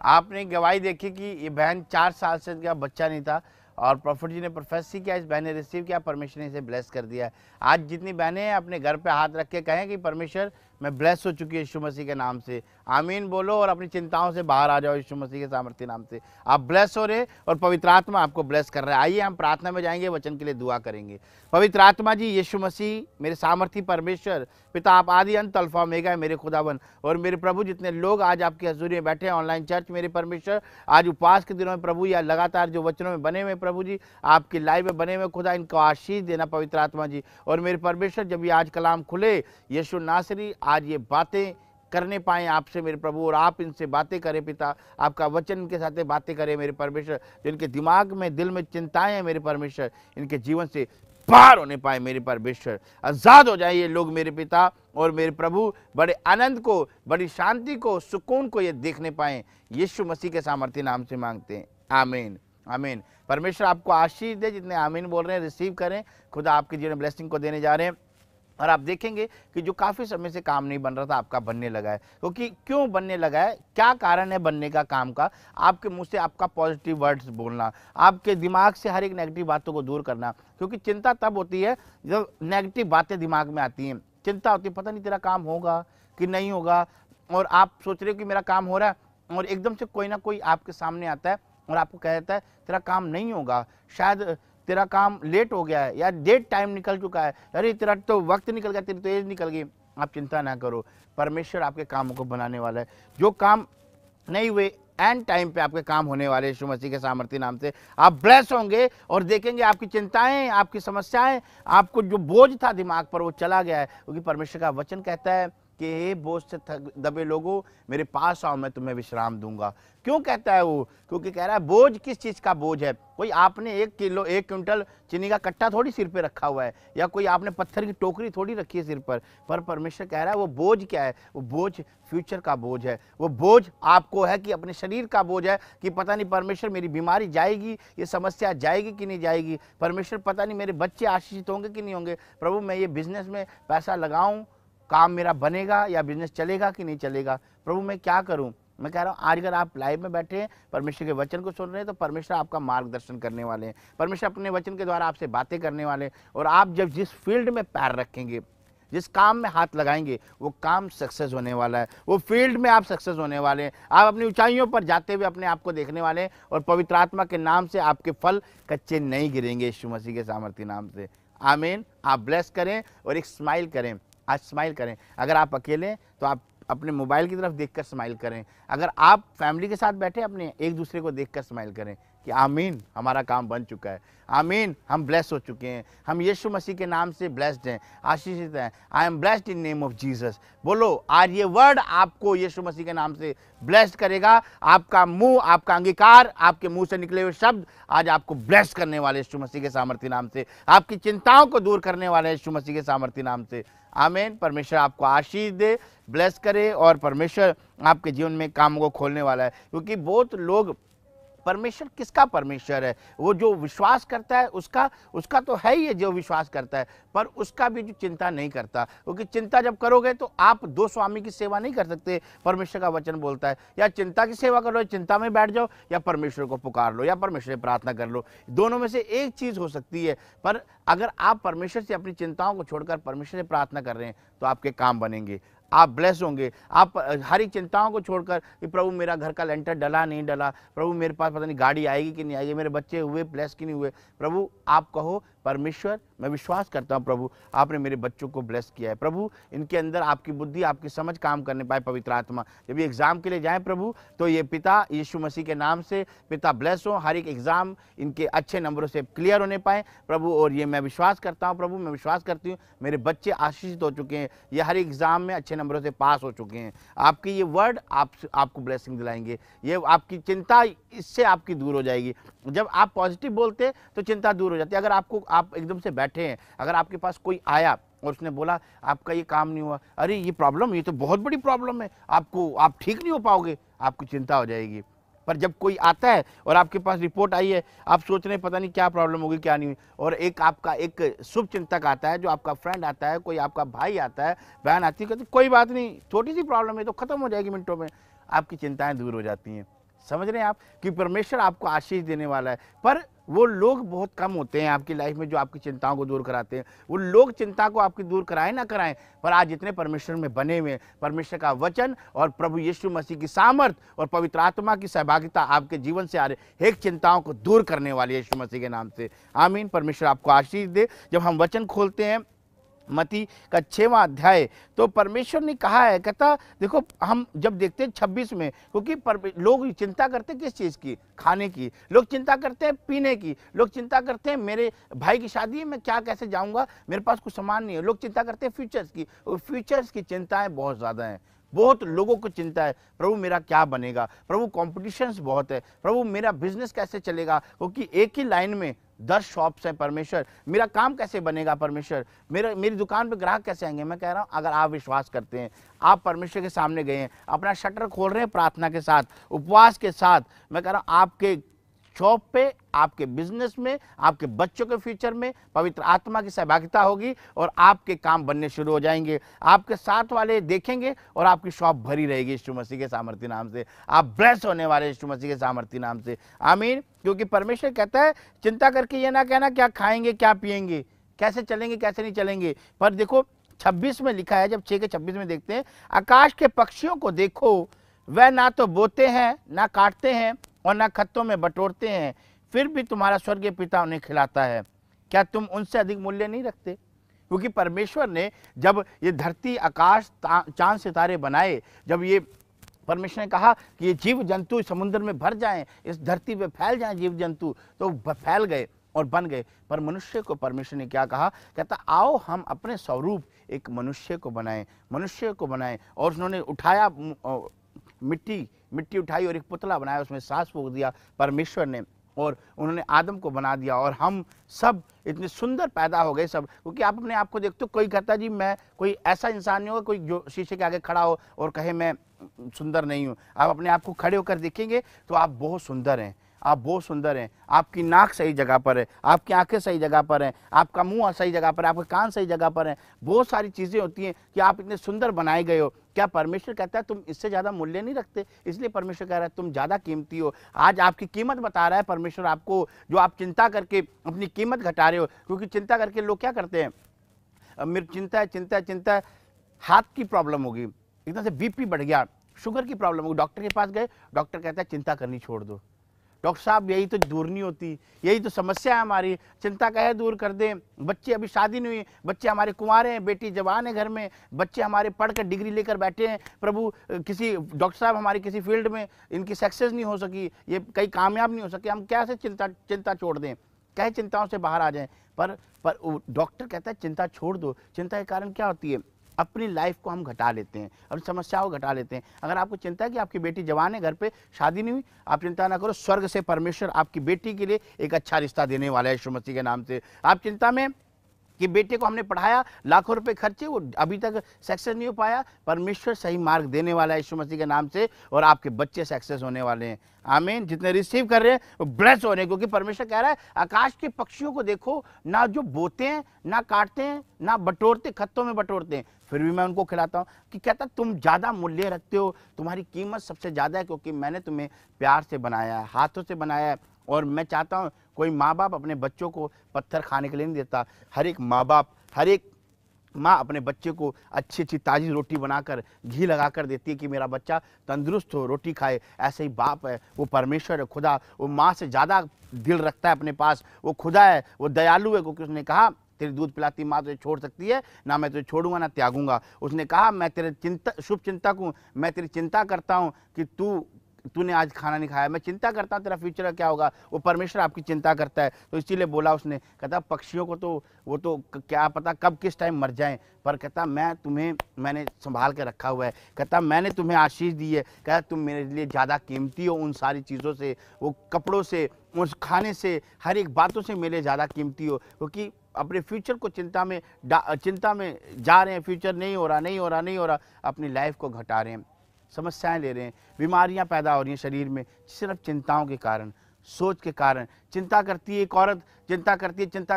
आपने गवाही देखी कि ये बहन 4 साल से इनका बच्चा नहीं था, और प्रॉफिट जी ने प्रोफेसी किया, इस बहन ने रिसीव किया, परमेश्वर ने इसे ब्लेस कर दिया है। आज जितनी बहनें हैं अपने घर पे हाथ रख के कहें कि परमेश्वर मैं ब्लेस हो चुकी है यीशु मसीह के नाम से। आमीन बोलो और अपनी चिंताओं से बाहर आ जाओ यीशु मसीह के सामर्थ्य नाम से। आप ब्लेस हो रहे और पवित्र आत्मा आपको ब्लेस कर रहा है। आइए हम प्रार्थना में जाएंगे, वचन के लिए दुआ करेंगे। पवित्र आत्मा जी, यीशु मसीह मेरे सामर्थी परमेश्वर पिता, आप आदि अंत अल्फा ओमेगा है मेरे खुदावन और मेरे प्रभु। जितने लोग आज आपकी हजूरी में बैठे हैं ऑनलाइन चर्च, मेरे परमेश्वर आज उपवास के दिनों में प्रभु, या लगातार जो वचनों में बने हुए प्रभु जी, आपकी लाइव में बने हुए खुदा, इनको आशीष देना पवित्र आत्मा जी। और मेरे परमेश्वर जब ये आज कलाम खुले यीशु नासरी, आज ये बातें करने पाए आपसे मेरे प्रभु, और आप इनसे बातें करें पिता, आपका वचन इनके साथ बातें करें मेरे परमेश्वर। जिनके दिमाग में दिल में चिंताएं हैं मेरे परमेश्वर, इनके जीवन से पार होने पाए मेरे परमेश्वर। आज़ाद हो जाए ये लोग मेरे पिता और मेरे प्रभु, बड़े आनंद को, बड़ी शांति को, सुकून को ये देखने पाए। यीशु मसीह के सामर्थ्य नाम से मांगते हैं, आमीन आमीन। परमेश्वर आपको आशीष दे। जितने आमीन बोल रहे हैं रिसीव करें, खुदा आपके जीवन में ब्लेसिंग को देने जा रहे हैं। और आप देखेंगे कि जो काफ़ी समय से काम नहीं बन रहा था, आपका बनने लगा है। क्योंकि क्यों बनने लगा है, क्या कारण है बनने का काम का? आपके मुंह से आपका पॉजिटिव वर्ड्स बोलना, आपके दिमाग से हर एक नेगेटिव बातों को दूर करना। क्योंकि चिंता तब होती है जब नेगेटिव बातें दिमाग में आती हैं। चिंता होती है पता नहीं तेरा काम होगा कि नहीं होगा, और आप सोच रहे हो कि मेरा काम हो रहा है, और एकदम से कोई ना कोई आपके सामने आता है और आपको कहता है तेरा काम नहीं होगा, शायद तेरा काम लेट हो गया है, या डेट टाइम निकल चुका है, अरे तेरा तो वक्त निकल गया, तेरी तो एज निकल गई। आप चिंता ना करो, परमेश्वर आपके कामों को बनाने वाला है। जो काम नहीं हुए एंड टाइम पे आपके काम होने वाले यीशु मसीह के सामर्थ्य नाम से। आप ब्लेस होंगे और देखेंगे आपकी चिंताएं, आपकी समस्याएं, आपको जो बोझ था दिमाग पर वो चला गया है। क्योंकि परमेश्वर का वचन कहता है कि हे बोझ से दबे लोगों मेरे पास आओ, मैं तुम्हें विश्राम दूंगा। क्यों कहता है वो? क्योंकि कह रहा है बोझ किस चीज का बोझ है। कोई आपने 1 क्विंटल चीनी का कट्टा थोड़ी सिर पे रखा हुआ है, या कोई आपने पत्थर की टोकरी थोड़ी रखी है सिर पर परमेश्वर कह रहा है वो बोझ क्या है? वो बोझ फ्यूचर का बोझ है। वो बोझ आपको है कि अपने शरीर का बोझ है कि पता नहीं परमेश्वर मेरी बीमारी जाएगी, ये समस्या जाएगी कि नहीं जाएगी, परमेश्वर पता नहीं मेरे बच्चे आशीषित होंगे कि नहीं होंगे, प्रभु मैं ये बिजनेस में पैसा लगाऊं, काम मेरा बनेगा या बिजनेस चलेगा कि नहीं चलेगा, प्रभु मैं क्या करूं। मैं कह रहा हूं आज अगर आप लाइव में बैठे हैं, परमेश्वर के वचन को सुन रहे हैं, तो परमेश्वर आपका मार्गदर्शन करने वाले हैं। परमेश्वर अपने वचन के द्वारा आपसे बातें करने वाले हैं। और आप जब जिस फील्ड में पैर रखेंगे, जिस काम में हाथ लगाएंगे वो काम सक्सेस होने वाला है, वो फील्ड में आप सक्सेस होने वाले हैं। आप अपनी ऊंचाइयों पर जाते हुए अपने आप को देखने वाले हैं और पवित्र आत्मा के नाम से आपके फल कच्चे नहीं गिरेंगे यीशु मसीह के सामर्थी नाम से। आमीन। आप ब्लेस करें और एक स्माइल करें। आज स्माइल करें। अगर आप अकेले हैं तो आप अपने मोबाइल की तरफ देखकर स्माइल करें। अगर आप फैमिली के साथ बैठे अपने एक दूसरे को देखकर स्माइल करें कि आमीन, हमारा काम बन चुका है, आमीन, हम ब्लेस हो चुके हैं, हम यीशु मसीह के नाम से ब्लेस्ड हैं, आशीषित हैं। I am blessed in name of Jesus. बोलो, आज ये वर्ड आपको यीशु मसीह के नाम से ब्लेस्ड करेगा। आपका मुंह, आपका अंगीकार, आपके मुंह से निकले हुए शब्द आज आपको ब्लेस करने वाले यीशु मसीह के सामर्थी नाम से, आपकी चिंताओं को दूर करने वाले यीशु मसीह के सामर्थी नाम से। आमीन। परमेश्वर आपको आशीष दे, ब्लेस करे और परमेश्वर आपके जीवन में कामों को खोलने वाला है। क्योंकि बहुत लोग, परमेश्वर किसका परमेश्वर है? वो जो विश्वास करता है उसका तो है ही है जो विश्वास करता है, पर उसका भी जो चिंता नहीं करता। क्योंकि चिंता जब करोगे तो आप दो स्वामी की सेवा नहीं कर सकते। परमेश्वर का वचन बोलता है या चिंता की सेवा करो, चिंता में बैठ जाओ, या परमेश्वर को पुकार लो, या परमेश्वर से प्रार्थना कर लो। दोनों में से एक चीज हो सकती है। पर अगर आप परमेश्वर से अपनी चिंताओं को छोड़कर परमेश्वर से प्रार्थना कर रहे हैं तो आपके काम बनेंगे, आप ब्लेस होंगे। आप हर एक चिंताओं को छोड़कर कि प्रभु मेरा घर का लेंटर डला नहीं डला, प्रभु मेरे पास पता नहीं गाड़ी आएगी कि नहीं आएगी, मेरे बच्चे हुए ब्लेस कि नहीं हुए, प्रभु आप कहो परमेश्वर मैं विश्वास करता हूँ प्रभु आपने मेरे बच्चों को ब्लेस किया है। प्रभु इनके अंदर आपकी बुद्धि, आपकी समझ काम करने पाए पवित्र आत्मा। जब ये एग्जाम के लिए जाएं प्रभु तो ये पिता यीशु मसीह के नाम से पिता ब्लेस हो, हर एक एग्जाम इनके अच्छे नंबरों से क्लियर होने पाए प्रभु। और ये मैं विश्वास करता हूँ प्रभु, मैं विश्वास करती हूँ मेरे बच्चे आशीषित हो चुके हैं, ये हर एग्जाम में अच्छे नंबरों से पास हो चुके हैं। आपकी ये वर्ड आपको ब्लेसिंग दिलाएंगे, ये आपकी चिंता इससे आपकी दूर हो जाएगी। जब आप पॉजिटिव बोलते हैं तो चिंता दूर हो जाती है। अगर आप एकदम से बैठे हैं, अगर आपके पास कोई आया और उसने बोला आपका ये काम नहीं हुआ, अरे ये प्रॉब्लम, ये तो बहुत बड़ी प्रॉब्लम है, आप ठीक नहीं हो पाओगे, आपकी चिंता हो जाएगी। पर जब कोई आता है और आपके पास रिपोर्ट आई है, आप सोच रहे हैं पता नहीं क्या प्रॉब्लम होगी क्या नहीं हुई, और एक आपका एक शुभ चिंतक आता है, जो आपका फ्रेंड आता है, कोई आपका भाई आता है, बहन आती है, कहती कोई बात नहीं, छोटी सी प्रॉब्लम है तो खत्म हो जाएगी मिनटों में, आपकी चिंताएं दूर हो जाती हैं। समझ रहे हैं आप कि परमेश्वर आपको आशीष देने वाला है। पर वो लोग बहुत कम होते हैं आपकी लाइफ में जो आपकी चिंताओं को दूर कराते हैं। वो लोग चिंता को आपकी दूर कराएं ना कराएं, पर आज जितने परमेश्वर में बने हुए, परमेश्वर का वचन और प्रभु यीशु मसीह की सामर्थ और पवित्र आत्मा की सहभागिता आपके जीवन से आ रहे एक चिंताओं को दूर करने वाली यीशु मसीह के नाम से। आमीन। परमेश्वर आपको आशीष दे। जब हम वचन खोलते हैं मत्ती का 6वां अध्याय, तो परमेश्वर ने कहा है, कहता देखो हम जब देखते हैं 26 में, क्योंकि लोग चिंता करते हैं किस चीज़ की? खाने की, लोग चिंता करते हैं पीने की, लोग चिंता करते हैं मेरे भाई की शादी है मैं क्या कैसे जाऊंगा, मेरे पास कुछ सामान नहीं है, लोग चिंता करते हैं फ्यूचर्स की। और फ्यूचर्स की चिंताएं बहुत ज़्यादा हैं, बहुत लोगों को चिंता है, प्रभु मेरा क्या बनेगा, प्रभु कॉम्पिटिशन्स बहुत है, प्रभु मेरा बिजनेस कैसे चलेगा, क्योंकि एक ही लाइन में 10 शॉप्स हैं, परमेश्वर मेरा काम कैसे बनेगा, परमेश्वर मेरी दुकान पे ग्राहक कैसे आएंगे। मैं कह रहा हूँ अगर आप विश्वास करते हैं, आप परमेश्वर के सामने गए हैं, अपना शटर खोल रहे हैं प्रार्थना के साथ, उपवास के साथ, मैं कह रहा हूँ आपके शॉप पे, आपके बिजनेस में, आपके बच्चों के फ्यूचर में पवित्र आत्मा की सहभागिता होगी और आपके काम बनने शुरू हो जाएंगे। आपके साथ वाले देखेंगे और आपकी शॉप भरी रहेगी यीशु मसीह के सामर्थी नाम से। आप ब्लेस होने वाले यीशु मसीह के सामर्थी नाम से। आमीन। क्योंकि परमेश्वर कहता है चिंता करके ये ना कहना क्या खाएंगे क्या पिएंगे, कैसे चलेंगे कैसे नहीं चलेंगे। पर देखो 26 में लिखा है, जब 6 के 26 में देखते हैं, आकाश के पक्षियों को देखो, वह ना तो बोते हैं ना काटते हैं और ना खत्तों में बटोरते हैं, फिर भी तुम्हारा स्वर्गीय पिता उन्हें खिलाता है। क्या तुम उनसे अधिक मूल्य नहीं रखते? क्योंकि परमेश्वर ने जब ये धरती आकाश चांद सितारे बनाए, जब ये परमेश्वर ने कहा कि ये जीव जंतु समुद्र में भर जाएं, इस धरती पे फैल जाएं जीव जंतु, तो फैल गए और बन गए। पर मनुष्य को परमेश्वर ने क्या कहा? कहता आओ हम अपने स्वरूप एक मनुष्य को बनाएं। और उन्होंने उठाया मिट्टी उठाई और एक पुतला बनाया, उसमें सांस फूंक दिया परमेश्वर ने, और उन्होंने आदम को बना दिया। और हम सब इतने सुंदर पैदा हो गए सब। क्योंकि आप अपने आप को देखते हो, कोई कहता जी मैं कोई ऐसा इंसान नहीं होगा कोई जो शीशे के आगे खड़ा हो और कहे मैं सुंदर नहीं हूँ। आप अपने आप को खड़े होकर देखेंगे तो आप बहुत सुंदर हैं, आप बहुत सुंदर हैं। आपकी नाक सही जगह पर है, आपकी आंखें सही जगह पर हैं, आपका मुंह सही जगह पर है, आपके कान सही जगह पर हैं। बहुत सारी चीज़ें होती हैं कि आप इतने सुंदर बनाए गए हो। क्या परमेश्वर कहता है तुम इससे ज़्यादा मूल्य नहीं रखते? इसलिए परमेश्वर कह रहा है तुम ज़्यादा कीमती हो। आज आपकी कीमत बता रहा है परमेश्वर आपको, जो आप चिंता करके अपनी कीमत घटा रहे हो। क्योंकि चिंता करके लोग क्या करते हैं, मेरी चिंता है, चिंता है, चिंता है, हाथ की प्रॉब्लम होगी, एकदम से बीपी बढ़ गया, शुगर की प्रॉब्लम होगी, डॉक्टर के पास गए, डॉक्टर कहता है चिंता करनी छोड़ दो। डॉक्टर साहब यही तो दूर नहीं होती, यही तो समस्या है हमारी, चिंता कहे दूर कर दें। बच्चे अभी शादी नहीं हुई, बच्चे हमारे कुंवारे हैं, बेटी जवान है घर में, बच्चे हमारे पढ़कर डिग्री लेकर बैठे हैं, प्रभु किसी डॉक्टर साहब हमारी किसी फील्ड में इनकी सक्सेस नहीं हो सकी, ये कहीं कामयाब नहीं हो सके, हम कैसे चिंता छोड़ दें, कहे चिंताओं से बाहर आ जाएं। पर डॉक्टर कहता है चिंता छोड़ दो। चिंता के कारण क्या होती है, अपनी लाइफ को हम घटा लेते हैं, अपनी समस्याओं को घटा लेते हैं। अगर आपको चिंता है कि आपकी बेटी जवान है, घर पे शादी नहीं हुई, आप चिंता ना करो, स्वर्ग से परमेश्वर आपकी बेटी के लिए एक अच्छा रिश्ता देने वाला है यीशु मसीह के नाम से। आप चिंता में कि बेटे को हमने पढ़ाया, लाखों रुपए खर्चे, वो अभी तक सक्सेस नहीं हो पाया, परमेश्वर सही मार्ग देने वाला है यीशु मसीह के नाम से, और आपके बच्चे सक्सेस होने वाले हैं। आमीन। जितने रिसीव कर रहे हैं वो ब्लेस हो रहे हैं, क्योंकि परमेश्वर कह रहा है आकाश के पक्षियों को देखो, ना जो बोते हैं, ना काटते हैं, ना बटोरते, खत्तों में बटोरते हैं, फिर भी मैं उनको खिलाता हूँ। कि कहता तुम ज़्यादा मूल्य रखते हो, तुम्हारी कीमत सबसे ज़्यादा है, क्योंकि मैंने तुम्हें प्यार से बनाया है, हाथों से बनाया है। और मैं चाहता हूँ, कोई माँ बाप अपने बच्चों को पत्थर खाने के लिए नहीं देता। हर एक माँ बाप, हर एक माँ अपने बच्चे को अच्छी अच्छी ताज़ी रोटी बनाकर घी लगाकर देती है कि मेरा बच्चा तंदुरुस्त हो, रोटी खाए। ऐसे ही बाप है, वो परमेश्वर है, खुदा, वो माँ से ज़्यादा दिल रखता है अपने पास, वो खुदा है, वो दयालु है, क्योंकि उसने कहा तेरी दूध पिलाती माँ तुझे छोड़ सकती है ना, मैं तुझे छोड़ूंगा ना त्यागूंगा। उसने कहा मैं तेरे शुभ चिंतक हूँ, मैं तेरी चिंता करता हूँ कि तूने आज खाना नहीं खाया, मैं चिंता करता हूँ तेरा फ्यूचर का क्या होगा। वो परमेश्वर आपकी चिंता करता है। तो इसीलिए बोला उसने, कहता पक्षियों को तो वो तो क्या पता कब किस टाइम मर जाएं, पर कहता मैंने संभाल के रखा हुआ है। कहता मैंने तुम्हें आशीष दी है, कहता तुम मेरे लिए ज़्यादा कीमती हो उन सारी चीज़ों से, वो कपड़ों से, उस खाने से, हर एक बातों से मेरे ज़्यादा कीमती हो। क्योंकि अपने फ्यूचर को चिंता में जा रहे हैं, फ्यूचर नहीं हो रहा, अपनी लाइफ को घटा रहे हैं, समस्याएं ले रहे हैं, बीमारियां पैदा हो रही हैं शरीर में, सिर्फ चिंताओं के कारण, सोच के कारण। चिंता करती है एक औरत, चिंता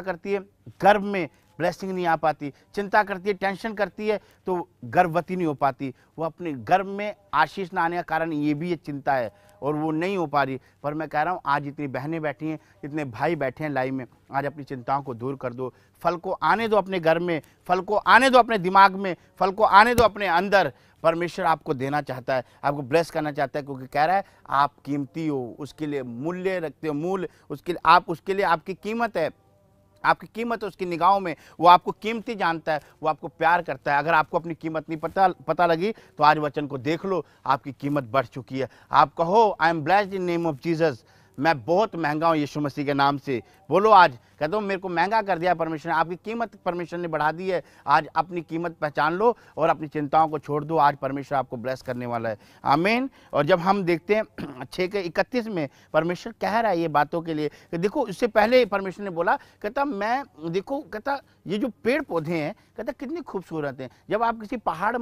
करती है, गर्भ में ब्लेसिंग नहीं आ पाती, चिंता करती है, टेंशन करती है तो गर्भवती नहीं हो पाती। वो अपने गर्भ में आशीष ना आने का कारण ये भी एक चिंता है, और वो नहीं हो पा रही। पर मैं कह रहा हूँ आज इतनी बहनें बैठी हैं, इतने भाई बैठे हैं लाइव में, आज अपनी चिंताओं को दूर कर दो। फल को आने दो अपने घर में, फल को आने दो अपने दिमाग में, फल को आने दो अपने अंदर। परमेश्वर आपको देना चाहता है, आपको ब्लेस करना चाहता है, क्योंकि कह रहा है आप कीमती हो, उसके लिए मूल्य रखते हो, मूल्य उसके लिए आपकी कीमत है, आपकी कीमत है उसकी निगाहों में। वो आपको कीमती जानता है, वो आपको प्यार करता है। अगर आपको अपनी कीमत नहीं पता लगी तो आज वचन को देख लो, आपकी कीमत बढ़ चुकी है। आप कहो I am blessed in name of Jesus, मैं बहुत महंगा हूँ यीशु मसीह के नाम से। बोलो आज, कहता हूँ मेरे को महंगा कर दिया परमेश्वर ने, आपकी कीमत परमेश्वर ने बढ़ा दी है। आज अपनी कीमत पहचान लो और अपनी चिंताओं को छोड़ दो, आज परमेश्वर आपको ब्लेस करने वाला है। आमीन। और जब हम देखते हैं 6:31 में परमेश्वर कह रहा है ये बातों के लिए कि देखो, इससे पहले परमेश्वर ने बोला, कहता ये जो पेड़ पौधे हैं, कहता कितने खूबसूरत हैं। जब आप किसी पहाड़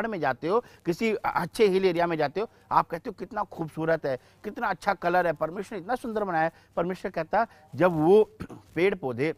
में जाते हो, किसी अच्छे हिल एरिया में जाते हो, आप कहते हो कितना खूबसूरत है, कितना अच्छा कलर है, परमेश्वर इतना सुंदर बनाया है। परमेश्वर कहता जब वो पेड़ पौधे,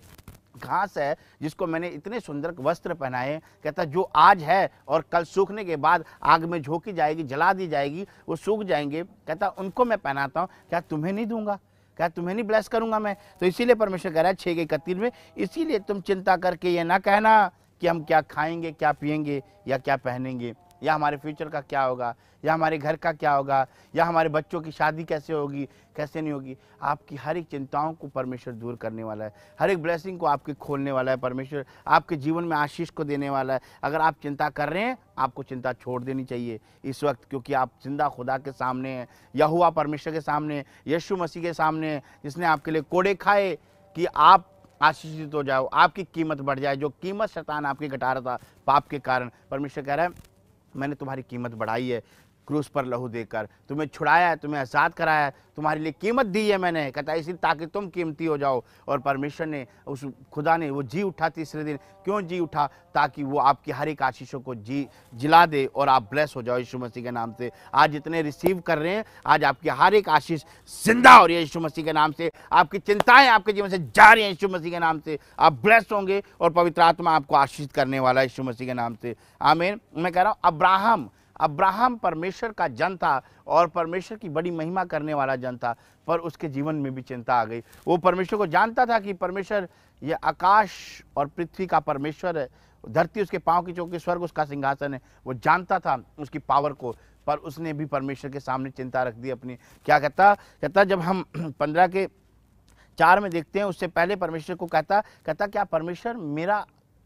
घास है जिसको मैंने इतने सुंदर वस्त्र पहनाए, कहता जो आज है और कल सूखने के बाद आग में झोंकी जाएगी, जला दी जाएगी, वो सूख जाएंगे, कहता उनको मैं पहनाता हूँ, क्या तुम्हें नहीं दूंगा, क्या तुम्हें नहीं ब्लेस करूंगा मैं। तो इसीलिए परमेश्वर कह रहा है 6:31 में, इसीलिए तुम चिंता करके ये ना कहना कि हम क्या खाएंगे, क्या पिएंगे या क्या पहनेंगे, या हमारे फ्यूचर का क्या होगा, या हमारे घर का क्या होगा, या हमारे बच्चों की शादी कैसे होगी, कैसे नहीं होगी। आपकी हर एक चिंताओं को परमेश्वर दूर करने वाला है, हर एक ब्लेसिंग को आपकी खोलने वाला है परमेश्वर, आपके जीवन में आशीष को देने वाला है। अगर आप चिंता कर रहे हैं, आपको चिंता छोड़ देनी चाहिए इस वक्त, क्योंकि आप जिंदा खुदा के सामने हैं, यहोवा परमेश्वर के सामने, यीशु मसीह के सामने, जिसने आपके लिए कोड़े खाए कि आप आशीषित हो जाओ, आपकी कीमत बढ़ जाए। जो कीमत शैतान आपकी घटा रहा था पाप के कारण, परमेश्वर कह रहा है मैंने तुम्हारी कीमत बढ़ाई है, क्रूस पर लहू देकर तुम्हें छुड़ाया है, तुम्हें आज़ाद कराया है, तुम्हारे लिए कीमत दी है मैंने, कहता है इसलिए ताकि तुम कीमती हो जाओ। और परमेश्वर ने, उस खुदा ने वो जी उठा तीसरे दिन, क्यों जी उठा, ताकि वो आपकी हर एक आशीषों को जिला दे और आप ब्लेस हो जाओ यीशु मसीह के नाम से। आज जितने रिसीव कर रहे हैं, आज आपकी हर एक आशीष जिंदा हो रही है यीशु मसीह के नाम से, आपकी चिंताएं आपके जीवन से जा रही हैं यीशु मसीह के नाम से, आप ब्लेस होंगे और पवित्र आत्मा आपको आशीष करने वाला है यीशु मसीह के नाम से। आमीन। मैं कह रहा हूँ अब्राहम परमेश्वर का जन था और परमेश्वर की बड़ी महिमा करने वाला जन था, पर उसके जीवन में भी चिंता आ गई। वो परमेश्वर को जानता था कि परमेश्वर ये आकाश और पृथ्वी का परमेश्वर है, धरती उसके पाँव की चौकी, स्वर्ग उसका सिंहासन है। वो जानता था उसकी पावर को, पर उसने भी परमेश्वर के सामने चिंता रख दी अपनी। क्या कहता जब हम 15:4 में देखते हैं, उससे पहले परमेश्वर को कहता क्या परमेश्वर मेरा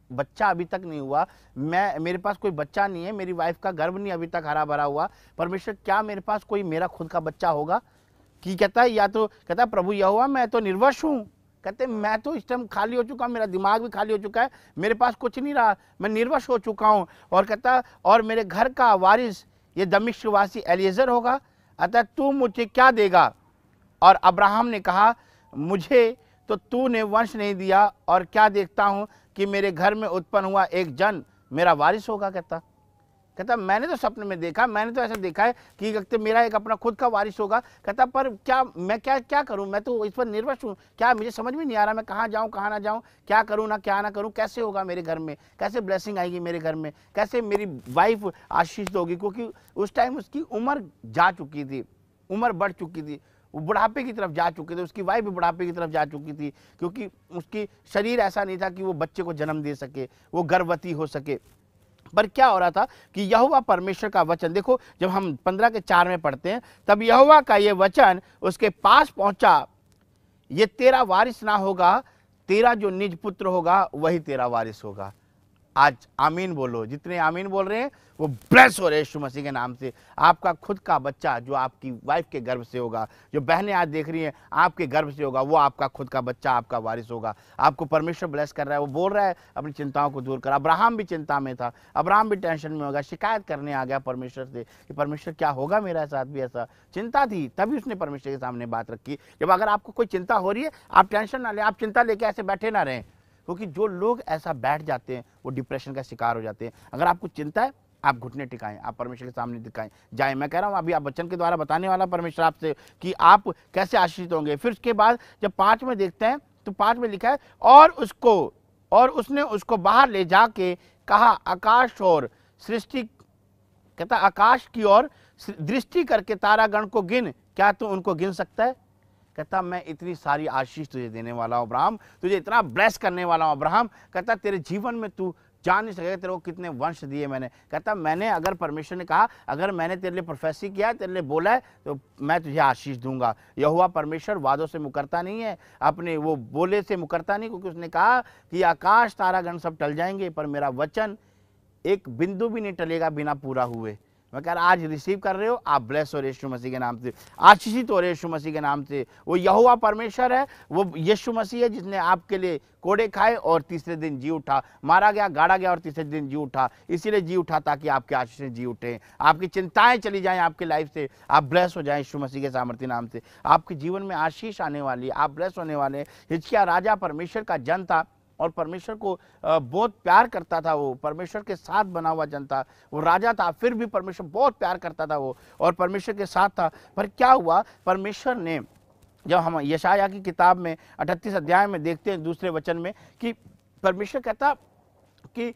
बच्चा अभी तक नहीं हुआ, मेरे पास कोई बच्चा नहीं है, मेरी वाइफ का गर्भ नहीं अभी तक हरा भरा हुआ, परमेश्वर क्या मेरे पास कोई मेरा खुद का बच्चा होगा? कि कहता है या तो कहता प्रभु यहोवा मैं तो निर्वश हूँ, कहते मैं तो इस टाइम खाली हो चुका, मेरा दिमाग भी खाली हो चुका है, मेरे पास कुछ नहीं रहा, मैं निर्वश हो चुका हूँ। और कहता और मेरे घर का वारिस ये दमिश्कवासी एलिएजर होगा, अतः तू मुझे क्या देगा? और अब्राहम ने कहा मुझे तो तूने वंश नहीं दिया, और क्या देखता हूँ कि मेरे घर में उत्पन्न हुआ एक जन मेरा वारिस होगा। कहता मैंने तो सपने में देखा, मैंने तो ऐसा देखा है कि कहते मेरा एक अपना खुद का वारिस होगा। कहता पर क्या मैं क्या करूं, मैं तो इस पर निर्वश हूं, क्या मुझे समझ में नहीं आ रहा, मैं कहाँ जाऊं कहाँ ना जाऊं, क्या करूं ना क्या ना करूं, कैसे होगा मेरे घर में, कैसे ब्लेसिंग आएगी मेरे घर में, कैसे मेरी वाइफ आशीष होगी। क्योंकि उस टाइम उसकी उम्र जा चुकी थी, उम्र बढ़ चुकी थी, वो बुढ़ापे की तरफ जा चुके थे, उसकी वाइफ भी बुढ़ापे की तरफ जा चुकी थी, क्योंकि उसकी शरीर ऐसा नहीं था कि वो बच्चे को जन्म दे सके, वो गर्भवती हो सके। पर क्या हो रहा था कि यहोवा परमेश्वर का वचन, देखो जब हम 15:4 में पढ़ते हैं, तब यहोवा का ये वचन उसके पास पहुंचा, ये तेरा वारिस ना होगा, तेरा जो निज पुत्र होगा वही तेरा वारिस होगा। आज आमीन बोलो, जितने आमीन बोल रहे हैं वो ब्लेस हो रहे हैं यीशु मसीह के नाम से। आपका खुद का बच्चा जो आपकी वाइफ के गर्भ से होगा, जो बहनें आज देख रही हैं आपके गर्भ से होगा, वो आपका खुद का बच्चा, आपका वारिस होगा। आपको परमेश्वर ब्लेस कर रहा है, वो बोल रहा है अपनी चिंताओं को दूर कर। अब्राहम भी चिंता में था, अब्राहम भी टेंशन में होगा, शिकायत करने आ गया परमेश्वर से कि परमेश्वर क्या होगा मेरे साथ भी ऐसा, चिंता थी, तभी उसने परमेश्वर के सामने बात रखी। जब अगर आपको कोई चिंता हो रही है, आप टेंशन ना लें, आप चिंता लेके ऐसे बैठे ना रहें, क्योंकि जो लोग ऐसा बैठ जाते हैं वो डिप्रेशन का शिकार हो जाते हैं। अगर आपको चिंता है, आप घुटने टिकाएं, आप परमेश्वर के सामने दिखाएं जाएं। मैं कह रहा हूं अभी आप वचन के द्वारा बताने वाला परमेश्वर आपसे कि आप कैसे आशीषित होंगे। फिर उसके बाद जब 5 में देखते हैं तो 5 में लिखा है और उसने उसको बाहर ले जाके कहा आकाश और सृष्टि, कहता आकाश की ओर दृष्टि करके तारागण को गिन, क्या तू उनको गिन सकता है? कहता मैं इतनी सारी आशीष तुझे देने वाला हूं अब्राहम, तुझे इतना ब्लेस करने वाला हूं अब्राहम। कहता तेरे जीवन में तू जान नहीं सकेगा तेरे को कितने वंश दिए मैंने। कहता मैंने, अगर परमेश्वर ने कहा, अगर मैंने तेरे लिए प्रोफेसी किया, तेरे लिए बोला है, तो मैं तुझे आशीष दूंगा। यहोवा परमेश्वर वादों से मुकरता नहीं है, अपने वो बोले से मुकरता नहीं, क्योंकि उसने कहा कि आकाश तारागण सब टल जाएंगे पर मेरा वचन एक बिंदु भी नहीं टलेगा बिना पूरा हुए। मैं कह रहा आज रिसीव कर रहे हो, आप ब्लेस हो रहे यीशु मसीह के नाम से, आशीषित हो रहे यीशु मसीह के नाम से। वो यहोवा परमेश्वर है, वो यीशु मसीह है जिसने आपके लिए कोड़े खाए और तीसरे दिन जी उठा, मारा गया, गाड़ा गया और तीसरे दिन जी उठा। इसीलिए जी उठा ताकि आपके आशीष जी उठे, आपकी चिंताएं चली जाएं आपकी लाइफ से, आप ब्लेस हो जाएं यीशु मसीह के सामर्थ्य नाम से। आपके जीवन में आशीष आने वाली है, आप ब्लेस होने वाले हैं। हिजकिय्याह राजा परमेश्वर का जन था और परमेश्वर को बहुत प्यार करता था, वो परमेश्वर के साथ बना हुआ जन था, वो राजा था, फिर भी परमेश्वर बहुत प्यार करता था वो, और परमेश्वर के साथ था। पर क्या हुआ, परमेश्वर ने, जब हम यशायाह की किताब में 38 अध्याय में देखते हैं दूसरे वचन में कि परमेश्वर कहता कि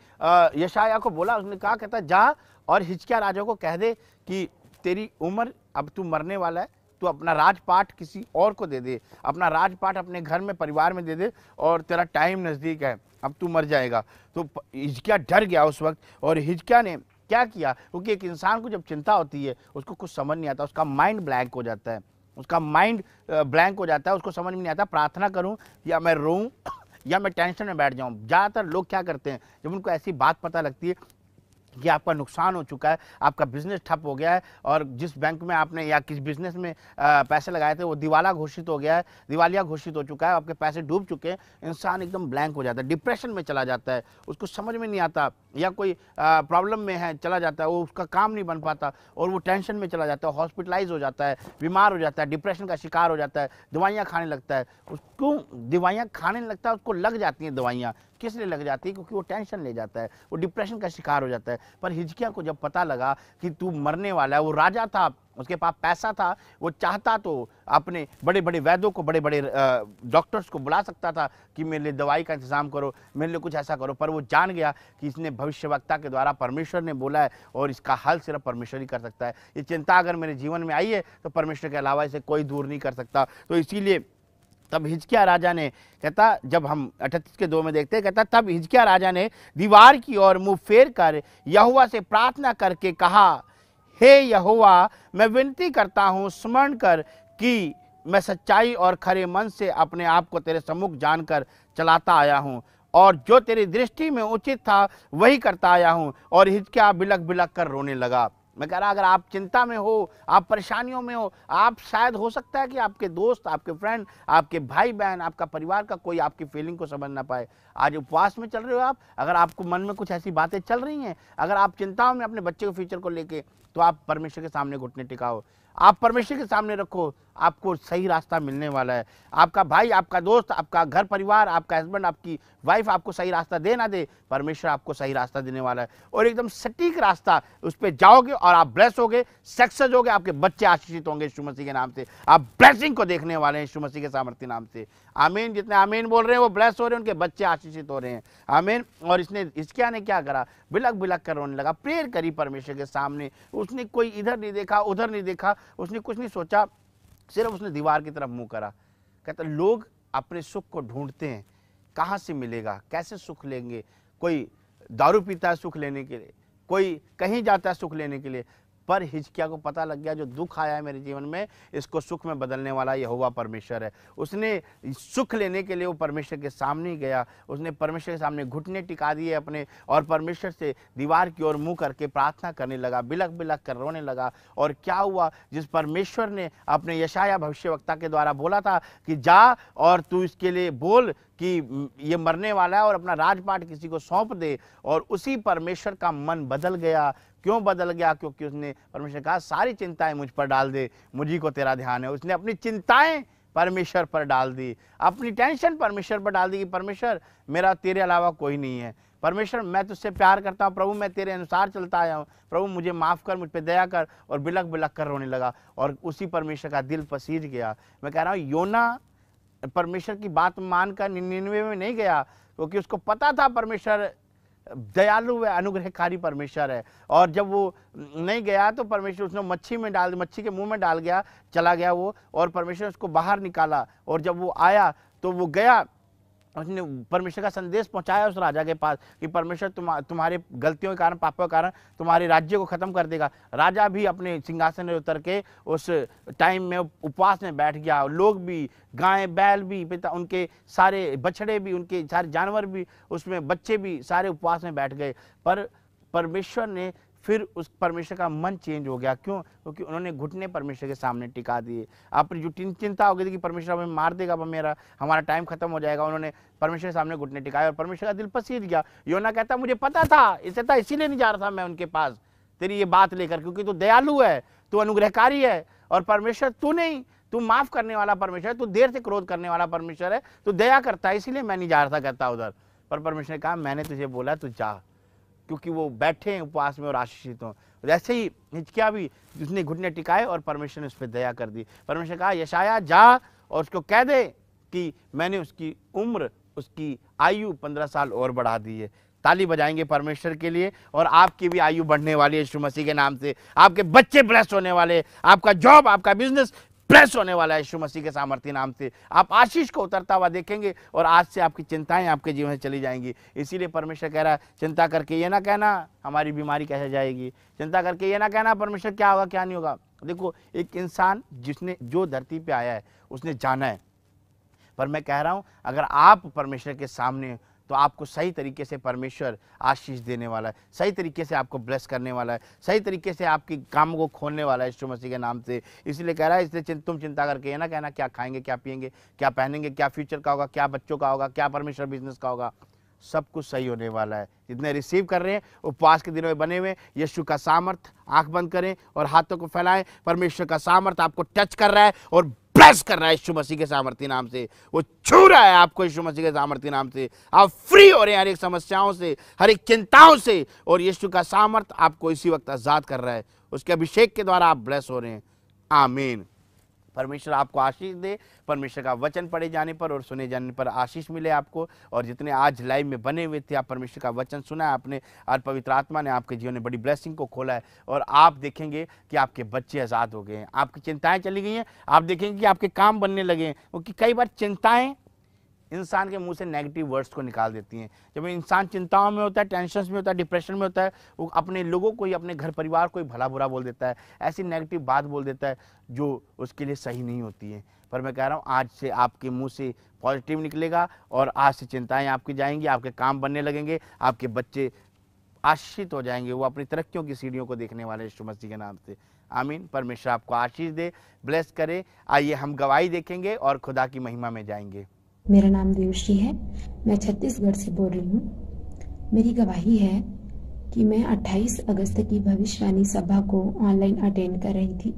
यशायाह को बोला, उसने कहा, कहता जा और हिजकिय्याह राजा को कह दे कि तेरी उम्र, अब तू मरने वाला है, तो अपना राजपाट किसी और को दे दे, अपना राजपाट अपने घर में परिवार में दे दे, और तेरा टाइम नज़दीक है, अब तू मर जाएगा। तो हिजकिय्याह डर गया उस वक्त, और हिजकिय्याह ने क्या किया, क्योंकि एक इंसान को जब चिंता होती है उसको कुछ समझ नहीं आता, उसका माइंड ब्लैंक हो जाता है, उसका माइंड ब्लैंक हो जाता है, उसको समझ में नहीं आता प्रार्थना करूं या मैं रोऊं या मैं टेंशन में बैठ जाऊं। ज़्यादातर लोग क्या करते हैं, जब उनको ऐसी बात पता लगती है कि आपका नुकसान हो चुका है, आपका बिजनेस ठप हो गया है, और जिस बैंक में आपने या किस बिजनेस में पैसे लगाए थे वो दिवाला घोषित हो गया है, दिवालिया घोषित हो चुका है, आपके पैसे डूब चुके हैं, इंसान एकदम ब्लैंक हो जाता है, डिप्रेशन में चला जाता है, उसको समझ में नहीं आता, या कोई प्रॉब्लम में है चला जाता है, वो उसका काम नहीं बन पाता और वो टेंशन में चला जाता है, हॉस्पिटलाइज हो जाता है, बीमार हो जाता है, डिप्रेशन का शिकार हो जाता है, दवाइयाँ खाने लगता है। उसको दवाइयाँ खाने लगता है, उसको लग जाती हैं दवाइयाँ, किस लिए लग जाती है, क्योंकि वो टेंशन ले जाता है, वो डिप्रेशन का शिकार हो जाता है। पर हिजकिय्याह को जब पता लगा कि तू मरने वाला है, वो राजा था, उसके पास पैसा था, वो चाहता तो अपने बड़े बड़े वैद्यों को, बड़े बड़े डॉक्टर्स को बुला सकता था कि मेरे लिए दवाई का इंतजाम करो, मेरे लिए कुछ ऐसा करो, पर वो जान गया कि इसने भविष्यवक्ता के द्वारा परमेश्वर ने बोला है और इसका हल सिर्फ परमेश्वर ही कर सकता है। ये चिंता अगर मेरे जीवन में आई है तो परमेश्वर के अलावा इसे कोई दूर नहीं कर सकता। तो इसीलिए तब हिजकिय्याह राजा ने, कहता जब हम 38 के 2 में देखते हैं, कहता तब हिजकिय्याह राजा ने दीवार की ओर मुंह फेर कर यहोवा से प्रार्थना करके कहा, हे यहोवा, मैं विनती करता हूँ, स्मरण कर कि मैं सच्चाई और खरे मन से अपने आप को तेरे सम्मुख जानकर चलाता आया हूँ और जो तेरी दृष्टि में उचित था वही करता आया हूँ। और हिजकिय्याह बिलक बिलक कर रोने लगा। मैं कह रहा, अगर आप चिंता में हो, आप परेशानियों में हो, आप शायद हो सकता है कि आपके दोस्त, आपके फ्रेंड, आपके भाई बहन, आपका परिवार का कोई आपकी फीलिंग को समझ ना पाए। आज उपवास में चल रहे हो आप, अगर आपको मन में कुछ ऐसी बातें चल रही हैं, अगर आप चिंताओं में अपने बच्चे के फ्यूचर को लेके, तो आप परमेश्वर के सामने घुटने टिकाओ, आप परमेश्वर के सामने रखो, आपको सही रास्ता मिलने वाला है। आपका भाई, आपका दोस्त, आपका घर परिवार, आपका हस्बैंड, आपकी वाइफ आपको सही रास्ता दे ना दे, परमेश्वर आपको सही रास्ता देने वाला है और एकदम सटीक रास्ता, उस पर जाओगे और आप ब्लेस होगे, सक्सेस होगे, आपके बच्चे आशीषित होंगे यीशु मसीह के नाम से। आप ब्लेसिंग को देखने वाले हैं यीशु मसीह के सामर्थ्य नाम से। आमीन। जितने आमीन बोल रहे हैं वो ब्लेस हो रहे हैं, उनके बच्चे आशीषित हो रहे हैं। आमीन। और इसने हिजकिय्याह ने क्या करा, बिलक बिलक कर रोने लगा, प्रेयर करी परमेश्वर के सामने। उसने कोई इधर नहीं देखा, उधर नहीं देखा, उसने कुछ नहीं सोचा, सिर्फ उसने दीवार की तरफ मुंह करा। कहता लोग अपने सुख को ढूंढते हैं, कहाँ से मिलेगा, कैसे सुख लेंगे। कोई दारू पीता है सुख लेने के लिए, कोई कहीं जाता है सुख लेने के लिए, पर हिजकिय्याह को पता लग गया जो दुख आया है मेरे जीवन में, इसको सुख में बदलने वाला यहोवा परमेश्वर है। उसने सुख लेने के लिए वो परमेश्वर के सामने गया, उसने परमेश्वर के सामने घुटने टिका दिए अपने और परमेश्वर से दीवार की ओर मुंह करके प्रार्थना करने लगा, बिलक बिलक कर रोने लगा। और क्या हुआ, जिस परमेश्वर ने अपने यशायाह भविष्यवक्ता के द्वारा बोला था कि जा और तू इसके लिए बोल कि ये मरने वाला है और अपना राजपाट किसी को सौंप दे, और उसी परमेश्वर का मन बदल गया। क्यों बदल गया? क्योंकि उसने परमेश्वर कहा सारी चिंताएं मुझ पर डाल दे, मुझी को तेरा ध्यान है। उसने अपनी चिंताएं परमेश्वर पर डाल दी, अपनी टेंशन परमेश्वर पर डाल दी कि परमेश्वर मेरा तेरे अलावा कोई नहीं है, परमेश्वर मैं तुझसे प्यार करता हूँ, प्रभु मैं तेरे अनुसार चलता आया हूँ, प्रभु मुझे माफ़ कर, मुझ पर दया कर। और बिलक बिलक कर रोने लगा और उसी परमेश्वर का दिल पसीज गया। मैं कह रहा हूँ योना परमेश्वर की बात मानकर निन्वे में नहीं गया, क्योंकि उसको पता था परमेश्वर दयालु है, अनुग्रहकारी परमेश्वर है। और जब वो नहीं गया तो परमेश्वर उसने मच्छी के मुंह में डाल गया, चला गया वो, और परमेश्वर उसको बाहर निकाला। और जब वो आया तो वो गया, उसने परमेश्वर का संदेश पहुंचाया उस राजा के पास कि परमेश्वर तुम्हारे गलतियों के कारण, पापों के कारण तुम्हारे राज्य को खत्म कर देगा। राजा भी अपने सिंहासन में उतर के उस टाइम में उपवास में बैठ गया। लोग भी, गाय बैल भी, पिता उनके सारे बछड़े भी, उनके सारे जानवर भी, उसमें बच्चे भी सारे उपवास में बैठ गए। पर परमेश्वर ने फिर उस परमेश्वर का मन चेंज हो गया। क्यों? क्योंकि उन्होंने घुटने परमेश्वर के सामने टिका दिए। आपकी जो चिंता हो गई थी कि परमेश्वर हमें मार देगा, हमारा टाइम खत्म हो जाएगा, उन्होंने परमेश्वर के सामने घुटने टिकाए और परमेश्वर का दिल पसीज गया। योना कहता मुझे पता था, इसीलिए नहीं जा रहा था मैं उनके पास तेरी ये बात लेकर, क्योंकि तू दयालु है, तू अनुग्रहकारी है और परमेश्वर तू नहीं, तू माफ करने वाला परमेश्वर है, तू देर से क्रोध करने वाला परमेश्वर है, तू दया करता है, इसीलिए मैं नहीं जा रहा था कहता उधर। पर परमेश्वर ने कहा मैंने तुझे बोला तू जा, क्योंकि वो बैठे हैं उपवास में और आशीषित हों। ऐसे ही हिजकिय्याह भी, उसने घुटने टिकाए और परमेश्वर ने उस पर दया कर दी। परमेश्वर ने कहा यशायाह जा और उसको कह दे कि मैंने उसकी उम्र, उसकी आयु 15 साल और बढ़ा दी है। ताली बजाएंगे परमेश्वर के लिए। और आपकी भी आयु बढ़ने वाली है यीशु मसीह के नाम से, आपके बच्चे ब्लेस होने वाले, आपका जॉब, आपका बिजनेस ब्लेस होने वाला है यीशु मसीह के सामर्थ्य नाम से। आप आशीष को उतरता हुआ देखेंगे और आज से आपकी चिंताएं आपके जीवन से चली जाएंगी। इसीलिए परमेश्वर कह रहा है चिंता करके ये ना कहना हमारी बीमारी कैसे जाएगी, चिंता करके ये ना कहना परमेश्वर क्या होगा क्या नहीं होगा। देखो एक इंसान जिसने जो धरती पे आया है उसने जाना है, पर मैं कह रहा हूं अगर आप परमेश्वर के सामने तो आपको सही तरीके से परमेश्वर आशीष देने वाला है, सही तरीके से आपको ब्लेस करने वाला है, सही तरीके से आपकी काम को खोलने वाला है यीशु मसीह के नाम से। इसलिए कह रहा है, इसलिए तुम चिंता करके ये ना कहना क्या खाएंगे, क्या पिएंगे, क्या पहनेंगे, क्या फ्यूचर का होगा, क्या बच्चों का होगा, क्या परमेश्वर बिजनेस का होगा। सब कुछ सही होने वाला है। जितने रिसीव कर रहे हैं उपवास के दिनों में बने हुए, यीशु का सामर्थ, आंख बंद करें और हाथों को फैलाएं। परमेश्वर का सामर्थ आपको टच कर रहा है और ब्लेस कर रहा है यीशु मसीह के सामर्थ्य नाम से। वो छू रहा है आपको यीशु मसीह के सामर्थ्य नाम से। आप फ्री हो रहे हैं हर एक समस्याओं से, हर एक चिंताओं से, और यीशु का सामर्थ आपको इसी वक्त आजाद कर रहा है। उसके अभिषेक के द्वारा आप ब्लेस हो रहे हैं। आमीन। परमेश्वर आपको आशीष दे। परमेश्वर का वचन पढ़े जाने पर और सुने जाने पर आशीष मिले आपको। और जितने आज लाइव में बने हुए थे, आप परमेश्वर का वचन सुना है आपने और पवित्र आत्मा ने आपके जीवन में बड़ी ब्लेसिंग को खोला है और आप देखेंगे कि आपके बच्चे आज़ाद हो गए हैं, आपकी चिंताएं चली गई हैं। आप देखेंगे कि आपके काम बनने लगे हैं, क्योंकि कई बार चिंताएं इंसान के मुंह से नेगेटिव वर्ड्स को निकाल देती हैं। जब इंसान चिंताओं में होता है, टेंशन में होता है, डिप्रेशन में होता है, वो अपने लोगों को ही, अपने घर परिवार को ही भला बुरा बोल देता है, ऐसी नेगेटिव बात बोल देता है जो उसके लिए सही नहीं होती है। पर मैं कह रहा हूँ आज से आपके मुंह से पॉजिटिव निकलेगा और आज से चिंताएं आपकी जाएंगी, आपके काम बनने लगेंगे, आपके बच्चे आशीषित हो जाएंगे, वो अपनी तरक्कियों की सीढ़ियों को देखने वाले यीशु मसीह के नाम से। आमीन। परमेश्वर आपको आशीष दे, ब्लेस करे। आइए हम गवाही देखेंगे और खुदा की महिमा में जाएंगे। मेरा नाम देवश्री है, मैं छत्तीसगढ़ से बोल रही हूँ। मेरी गवाही है कि मैं 28 अगस्त की भविष्यवाणी सभा को ऑनलाइन अटेंड कर रही थी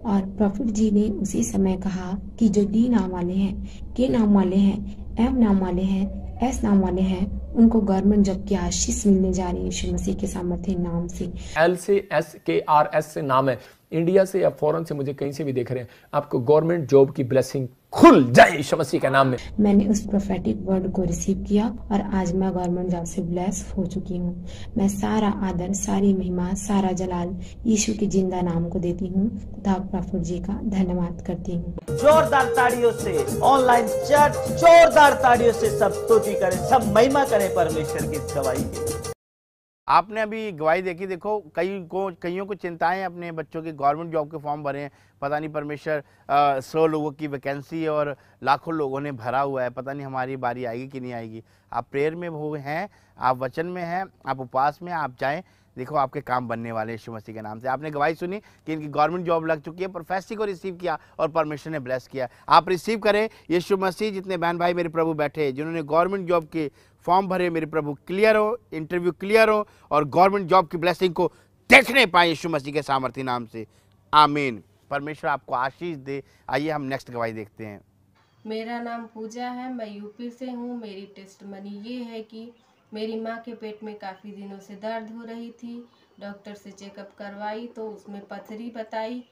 और प्रॉफिट जी ने उसी समय कहा कि जो डी नाम वाले हैं, के नाम वाले हैं, एम नाम वाले हैं, एस नाम वाले हैं, उनको गवर्नमेंट जॉब की आशीष मिलने जा रही है यीशु मसीह के सामर्थ्य नाम से। L से S के R S से नाम है। इंडिया से या फॉरेन से मुझे कहीं से भी देख रहे हैं, आपको गवर्नमेंट जॉब की ब्लेसिंग खुल जाए यीशु मसीह के नाम में। मैंने उस प्रोफेटिक वर्ड को रिसीव किया और आज मैं गवर्नमेंट जॉब से ब्लेस हो चुकी हूँ। मैं सारा आदर, सारी महिमा, सारा जलाल यीशु के जिंदा नाम को देती हूँ तथा प्रॉफिट जी का धन्यवाद करती हूँ। जोरदार ताड़ियों से ऑनलाइन चर्च, जोरदार ताड़ियों से सब स्तुति करें, सब महिमा करें परमेश्वर की इस गवाही की। आपने अभी गवाही देखी। देखो कईयों को चिंताएं अपने बच्चों के गवर्नमेंट जॉब के फॉर्म भरे हैं, पता नहीं परमेश्वर 100 लोगों की वैकेंसी है और लाखों लोगों ने भरा हुआ है, पता नहीं हमारी बारी आएगी कि नहीं आएगी। आप प्रेयर में वो हैं, आप वचन में हैं, आप उपवास में, आप जाएं, देखो आपके काम बनने वाले यीशु मसीह के नाम से। आपने गवाही सुनी कि इनकी गवर्नमेंट जॉब लग चुकी है, प्रोफेसी को रिसीव किया और परमेश्वर ने ब्लेस किया। आप रिसीव करें यीशु मसीह। जितने बहन भाई मेरे प्रभु बैठे जिन्होंने गवर्नमेंट जॉब के फॉर्म भरे, मेरे प्रभु क्लियर हो, इंटरव्यू क्लियर हो और गवर्नमेंट जॉब की ब्लेसिंग को देखने पाए यीशु मसीह के सामर्थ्य नाम से। आमीन। परमेश्वर आपको आशीष दे। आइए हम नेक्स्ट गवाही देखते हैं। मेरा नाम पूजा है, मैं यूपी से हूँ। मेरी टेस्टमनी ये है कि मेरी माँ के पेट में काफ़ी दिनों से दर्द हो रही थी। डॉक्टर से चेकअप करवाई तो उसमें पथरी बताई।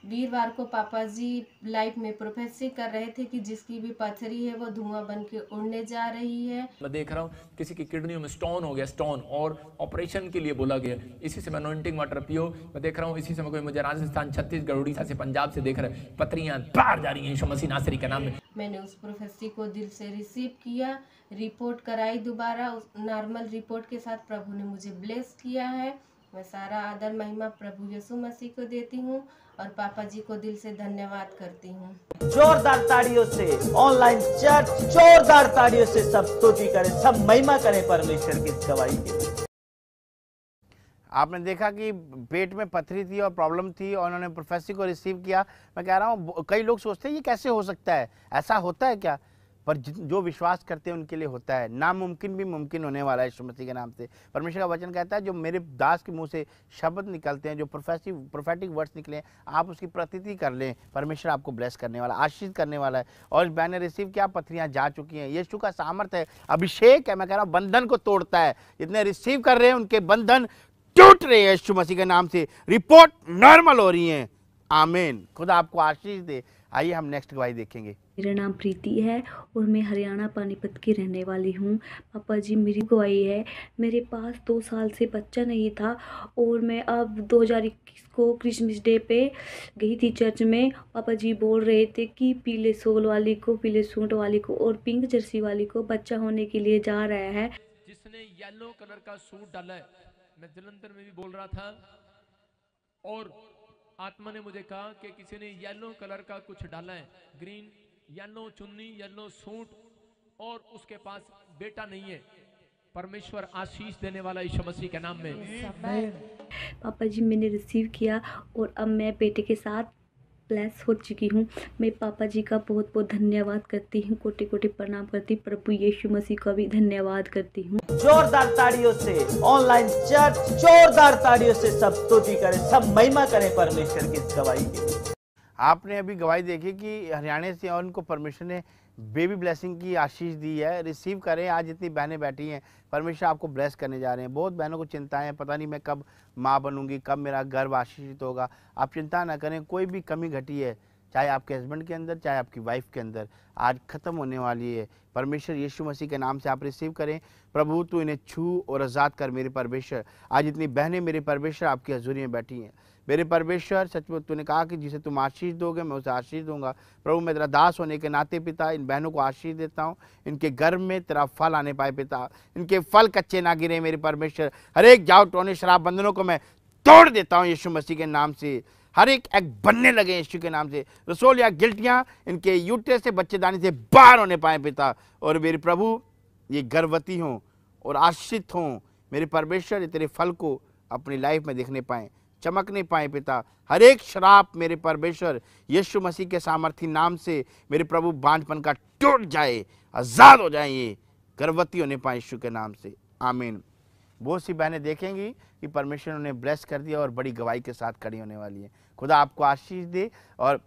वीरवार को पापा जी लाइव में प्रोफेसी कर रहे थे कि जिसकी भी पथरी है वो धुआं बन के उड़ने जा रही है। मैं देख रहा हूँ किसी की किडनियों में स्टोन हो गया, स्टोन, और ऑपरेशन के लिए बोला गया। इसी से मैं अनॉइंटिंग वाटर पियो। मैं देख रहा हूँ इसी समय कोई मुझे राजस्थान, छत्तीसगढ़, उड़ीसा से, पंजाब से देख रहा है, पथरियां बाहर जा रही हैं यीशु मसीह नासरी के नाम में। मैंने उस प्रोफेसी को दिल से रिसीव किया, रिपोर्ट कराई दोबारा, उस नॉर्मल रिपोर्ट के साथ प्रभु ने मुझे ब्लेस किया है। मैं सारा आदर महिमा प्रभु यीशु मसीह को देती हूँ और पापा जी को दिल से धन्यवाद करती हूँ। जोरदार ताड़ियों से ऑनलाइन चर्च, जोरदार ताड़ियों से सब स्तुति करें, सब महिमा करें परमेश्वर की इस गवाही की। आपने देखा कि पेट में पथरी थी और प्रॉब्लम थी और उन्होंने प्रोफेसी को रिसीव किया। मैं कह रहा हूँ कई लोग सोचते हैं ये कैसे हो सकता है, ऐसा होता है क्या? पर जो विश्वास करते हैं उनके लिए होता है। नामुमकिन भी मुमकिन होने वाला है यीशु मसीह के नाम से। परमेश्वर का वचन कहता है जो मेरे दास के मुंह से शब्द निकलते हैं, जो प्रोफेटिक वर्ड्स निकले, आप उसकी प्रतीति कर लें, परमेश्वर आपको ब्लेस करने वाला, आशीष करने वाला है। और मैंने रिसीव किया, पथरियां जा चुकी हैं। यीशु का सामर्थ्य है, अभिषेक है। मैं कह रहा हूँ बंधन को तोड़ता है। जितने रिसीव कर रहे हैं उनके बंधन टूट रहे हैं यीशु मसीह के नाम से। रिपोर्ट नॉर्मल हो रही है। आमीन। खुदा आपको आशीष दे। आइए हम नेक्स्ट गवाही देखेंगे। मेरा नाम प्रीति है और मैं हरियाणा पानीपत की रहने वाली हूँ। पापा जी मेरी गवाही है, मेरे पास 2 साल से बच्चा नहीं था और मैं अब 2021 को क्रिसमस डे पे गई थी चर्च में। पापा जी बोल रहे थे कि पीले सोल वाली को, पीले सूट वाली को और पिंक जर्सी वाली को बच्चा होने के लिए जा रहा है। जिसने येलो कलर का सूट डाला है, मैं जलंधर में भी बोल रहा था और आत्मा ने मुझे कहा कि किसी ने येलो कलर का कुछ डाला है, ग्रीन, येलो चुन्नी, येलो सूट, और उसके पास बेटा नहीं है। परमेश्वर आशीष देने वाला यीशु मसीह के नाम में। पापा जी मैंने रिसीव किया और अब मैं बेटे के साथ ब्लेस हो चुकी हूँ। मैं पापा जी का बहुत बहुत धन्यवाद करती हूँ, कोटि कोटि प्रणाम करती, प्रभु यीशु मसीह का भी धन्यवाद करती हूँ। जोरदार ताड़ियों से ऑनलाइन चर्च, जोरदार ताड़ियों से सब स्तुति करें, सब महिमा करें परमेश्वर की इस गवाही की। आपने अभी गवाही देखी कि हरियाणा से और उनको परमेश्वर ने बेबी ब्लेसिंग की आशीष दी है। रिसीव करें। आज जितनी बहनें बैठी हैं, परमेश्वर आपको ब्लेस करने जा रहे हैं। बहुत बहनों को चिंताएं हैं, पता नहीं मैं कब माँ बनूंगी, कब मेरा गर्भ आशीषित होगा। आप चिंता ना करें, कोई भी कमी घटी है, चाहे आपके हस्बैंड के अंदर, चाहे आपकी वाइफ के अंदर, आज खत्म होने वाली है। परमेश्वर यीशु मसीह के नाम से आप रिसीव करें। प्रभु तू इन्हें छू और आज़ाद कर मेरे परमेश्वर। आज इतनी बहनें मेरे परमेश्वर आपकी हजूरी में बैठी हैं। मेरे परमेश्वर सच में तूने कहा कि जिसे तुम आशीष दोगे मैं उसे आशीष दूंगा। प्रभु मैं तेरा दास होने के नाते पिता इन बहनों को आशीष देता हूँ। इनके गर्भ में तेरा फल आने पाए पिता, इनके फल कच्चे ना गिरे मेरे परमेश्वर। हर एक जाओ टोने शराब बंधनों को मैं तोड़ देता हूँ यीशु मसीह के नाम से। हर एक एग बनने लगे यीशु के नाम से। रसोल या गिल्टियाँ इनके यूट्रस से बच्चेदानी से बाहर होने पाए पिता। और मेरे प्रभु ये गर्भवती हों और आश्रित हों मेरे परमेश्वर, ये तेरे फल को अपनी लाइफ में देखने पाएँ, चमकने पाए पिता। हर एक श्राप मेरे परमेश्वर यीशु मसीह के सामर्थी नाम से मेरे प्रभु बांझपन का टूट जाए, आज़ाद हो जाए, ये गर्भवती होने पाए यीशु के नाम से। आमीन। बहुत सी बहनें देखेंगी कि परमेश्वर ने उन्हें ब्लेस कर दिया और बड़ी गवाही के साथ खड़ी होने वाली है। खुदा आपको आशीष दे। और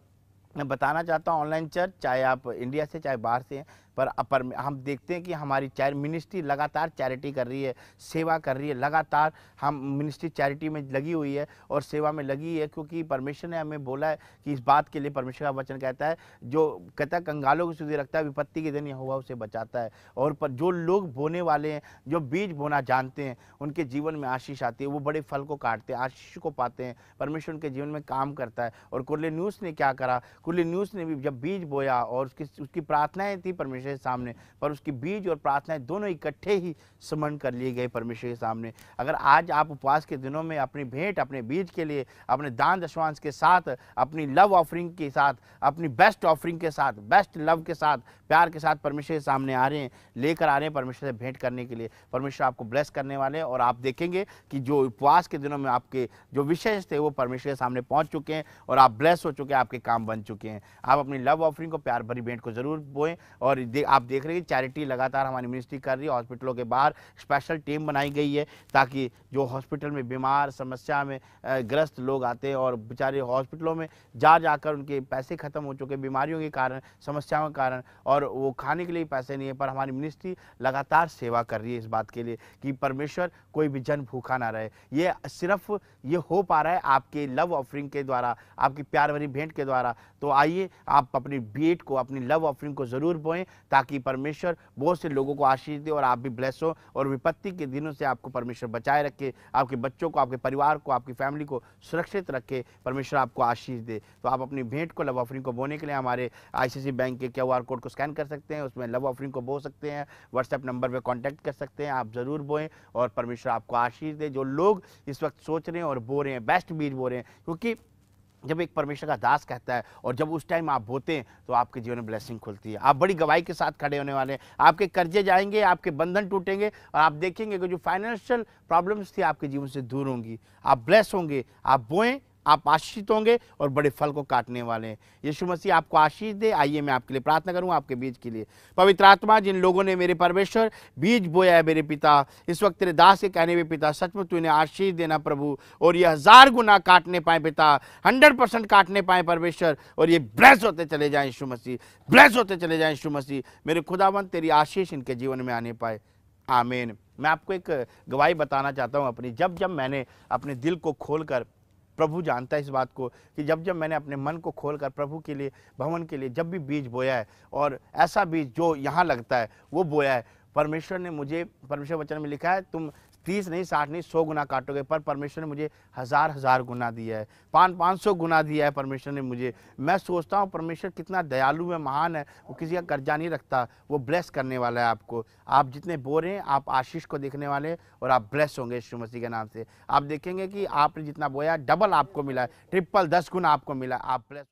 मैं बताना चाहता हूँ ऑनलाइन चर्च, चाहे आप इंडिया से चाहे बाहर से हैं, पर हम देखते हैं कि हमारी मिनिस्ट्री लगातार चैरिटी कर रही है, सेवा कर रही है। लगातार हम मिनिस्ट्री चैरिटी में लगी हुई है और सेवा में लगी है, क्योंकि परमेश्वर ने हमें बोला है कि इस बात के लिए परमेश्वर का वचन कहता है, जो कहता है कंगालों को सुधि रखता है, विपत्ति के दिन यहोवा उसे बचाता है। और पर जो लोग बोने वाले हैं, जो बीज बोना जानते हैं, उनके जीवन में आशीष आती है, वो बड़े फल को काटते हैं, आशीष को पाते हैं। परमेश्वर उनके जीवन में काम करता है। और कुरनेलियुस ने क्या करा? कुरनेलियुस ने भी जब बीज बोया और उसकी प्रार्थनाएं थी परमेश्वर के सामने, पर उसकी बीज और प्रार्थनाएं दोनों इकट्ठे ही समन कर लिए गए परमेश्वर के सामने। अगर आज आप उपवास के दिनों में अपनी भेंट, अपने बीज के लिए, अपने दान दशमांश के साथ, अपनी लव ऑफरिंग के साथ, अपनी बेस्ट ऑफरिंग के साथ, बेस्ट लव के साथ, प्यार के साथ परमेश्वर के सामने आ रहे हैं, लेकर आ रहे हैं परमेश्वर से भेंट करने के लिए, परमेश्वर आपको ब्लेस करने वाले हैं। और आप देखेंगे कि जो उपवास के दिनों में आपके जो विषय थे वो परमेश्वर के सामने पहुंच चुके हैं और आप ब्लेस हो चुके हैं, आपके काम बन चुके हैं। आप अपनी लव ऑफरिंग को, प्यार भरी भेंट को जरूर बोएं। और आप देख रहे हैं चैरिटी लगातार हमारी मिनिस्ट्री कर रही है। हॉस्पिटलों के बाहर स्पेशल टीम बनाई गई है, ताकि जो हॉस्पिटल में बीमार, समस्या में ग्रस्त लोग आते हैं और बेचारे हॉस्पिटलों में जाकर उनके पैसे खत्म हो चुके बीमारियों के कारण, समस्याओं के कारण, और वो खाने के लिए पैसे नहीं है, पर हमारी मिनिस्ट्री लगातार सेवा कर रही है इस बात के लिए कि परमेश्वर कोई भी जन भूखा ना रहे। ये सिर्फ ये हो पा रहा है आपके लव ऑफरिंग के द्वारा, आपकी प्यार भरी भेंट के द्वारा। तो आइए आप अपनी भेंट को, अपनी लव ऑफरिंग को जरूर बोएं, ताकि परमेश्वर बहुत से लोगों को आशीष दे और आप भी ब्लेस हो और विपत्ति के दिनों से आपको परमेश्वर बचाए रखे, आपके बच्चों को, आपके परिवार को, आपकी फैमिली को सुरक्षित रखे, परमेश्वर आपको आशीष दे। तो आप अपनी भेंट को, लव ऑफरिंग को बोने के लिए हमारे आईसीआईसी बैंक के QR कोड को स्कैन कर सकते हैं, उसमें लव ऑफरिंग को बो सकते हैं, व्हाट्सएप नंबर पर कॉन्टैक्ट कर सकते हैं। आप जरूर बोएं और परमेश्वर आपको आशीष दे। जो लोग इस वक्त सोच रहे हैं और बो रहे हैं, बेस्ट बीज बो रहे हैं, क्योंकि जब एक परमेश्वर का दास कहता है और जब उस टाइम आप बोते हैं तो आपके जीवन में ब्लेसिंग खुलती है। आप बड़ी गवाही के साथ खड़े होने वाले हैं, आपके कर्जे जाएंगे, आपके बंधन टूटेंगे और आप देखेंगे कि जो फाइनेंशियल प्रॉब्लम्स थी आपके जीवन से दूर होंगी। आप ब्लेस होंगे, आप बोएं, आप आशीषित होंगे और बड़े फल को काटने वाले हैं। यीशु मसीह आपको आशीष दे। आइए मैं आपके लिए प्रार्थना करूं, आपके बीज के लिए। पवित्र आत्मा, जिन लोगों ने मेरे परमेश्वर बीज बोया है मेरे पिता, इस वक्त तेरे दास के कहने में पिता सचमुच तू इन्हें आशीष देना प्रभु, और ये 1000 गुना काटने पाए पिता, 100% काटने पाए परमेश्वर, और ये ब्लेस होते चले जाएं यीशु मसीह, ब्लेस होते चले जाएं यीशु मसीह। मेरे खुदावंद तेरी आशीष इनके जीवन में आने पाए। आमीन। मैं आपको एक गवाही बताना चाहता हूँ अपनी। जब मैंने अपने दिल को खोलकर, प्रभु जानता है इस बात को, कि जब मैंने अपने मन को खोलकर प्रभु के लिए, भवन के लिए जब भी बीज बोया है, और ऐसा बीज जो यहाँ लगता है वो बोया है, परमेश्वर ने मुझे, परमेश्वर वचन में लिखा है तुम 30 नहीं, 60 नहीं, 100 गुना काटोगे, पर परमेश्वर ने मुझे 1000 गुना दिया है, 500 गुना दिया है परमेश्वर ने मुझे। मैं सोचता हूँ परमेश्वर कितना दयालु है, महान है, वो किसी का कर्जा नहीं रखता, वो ब्लेस करने वाला है आपको। आप जितने बो रहे हैं आप आशीष को देखने वाले और आप ब्लेस होंगे यीशु मसीह के नाम से। आप देखेंगे कि आपने जितना बोया डबल आपको मिला है, ट्रिपल 10 गुना आपको मिला, आप ब्लेस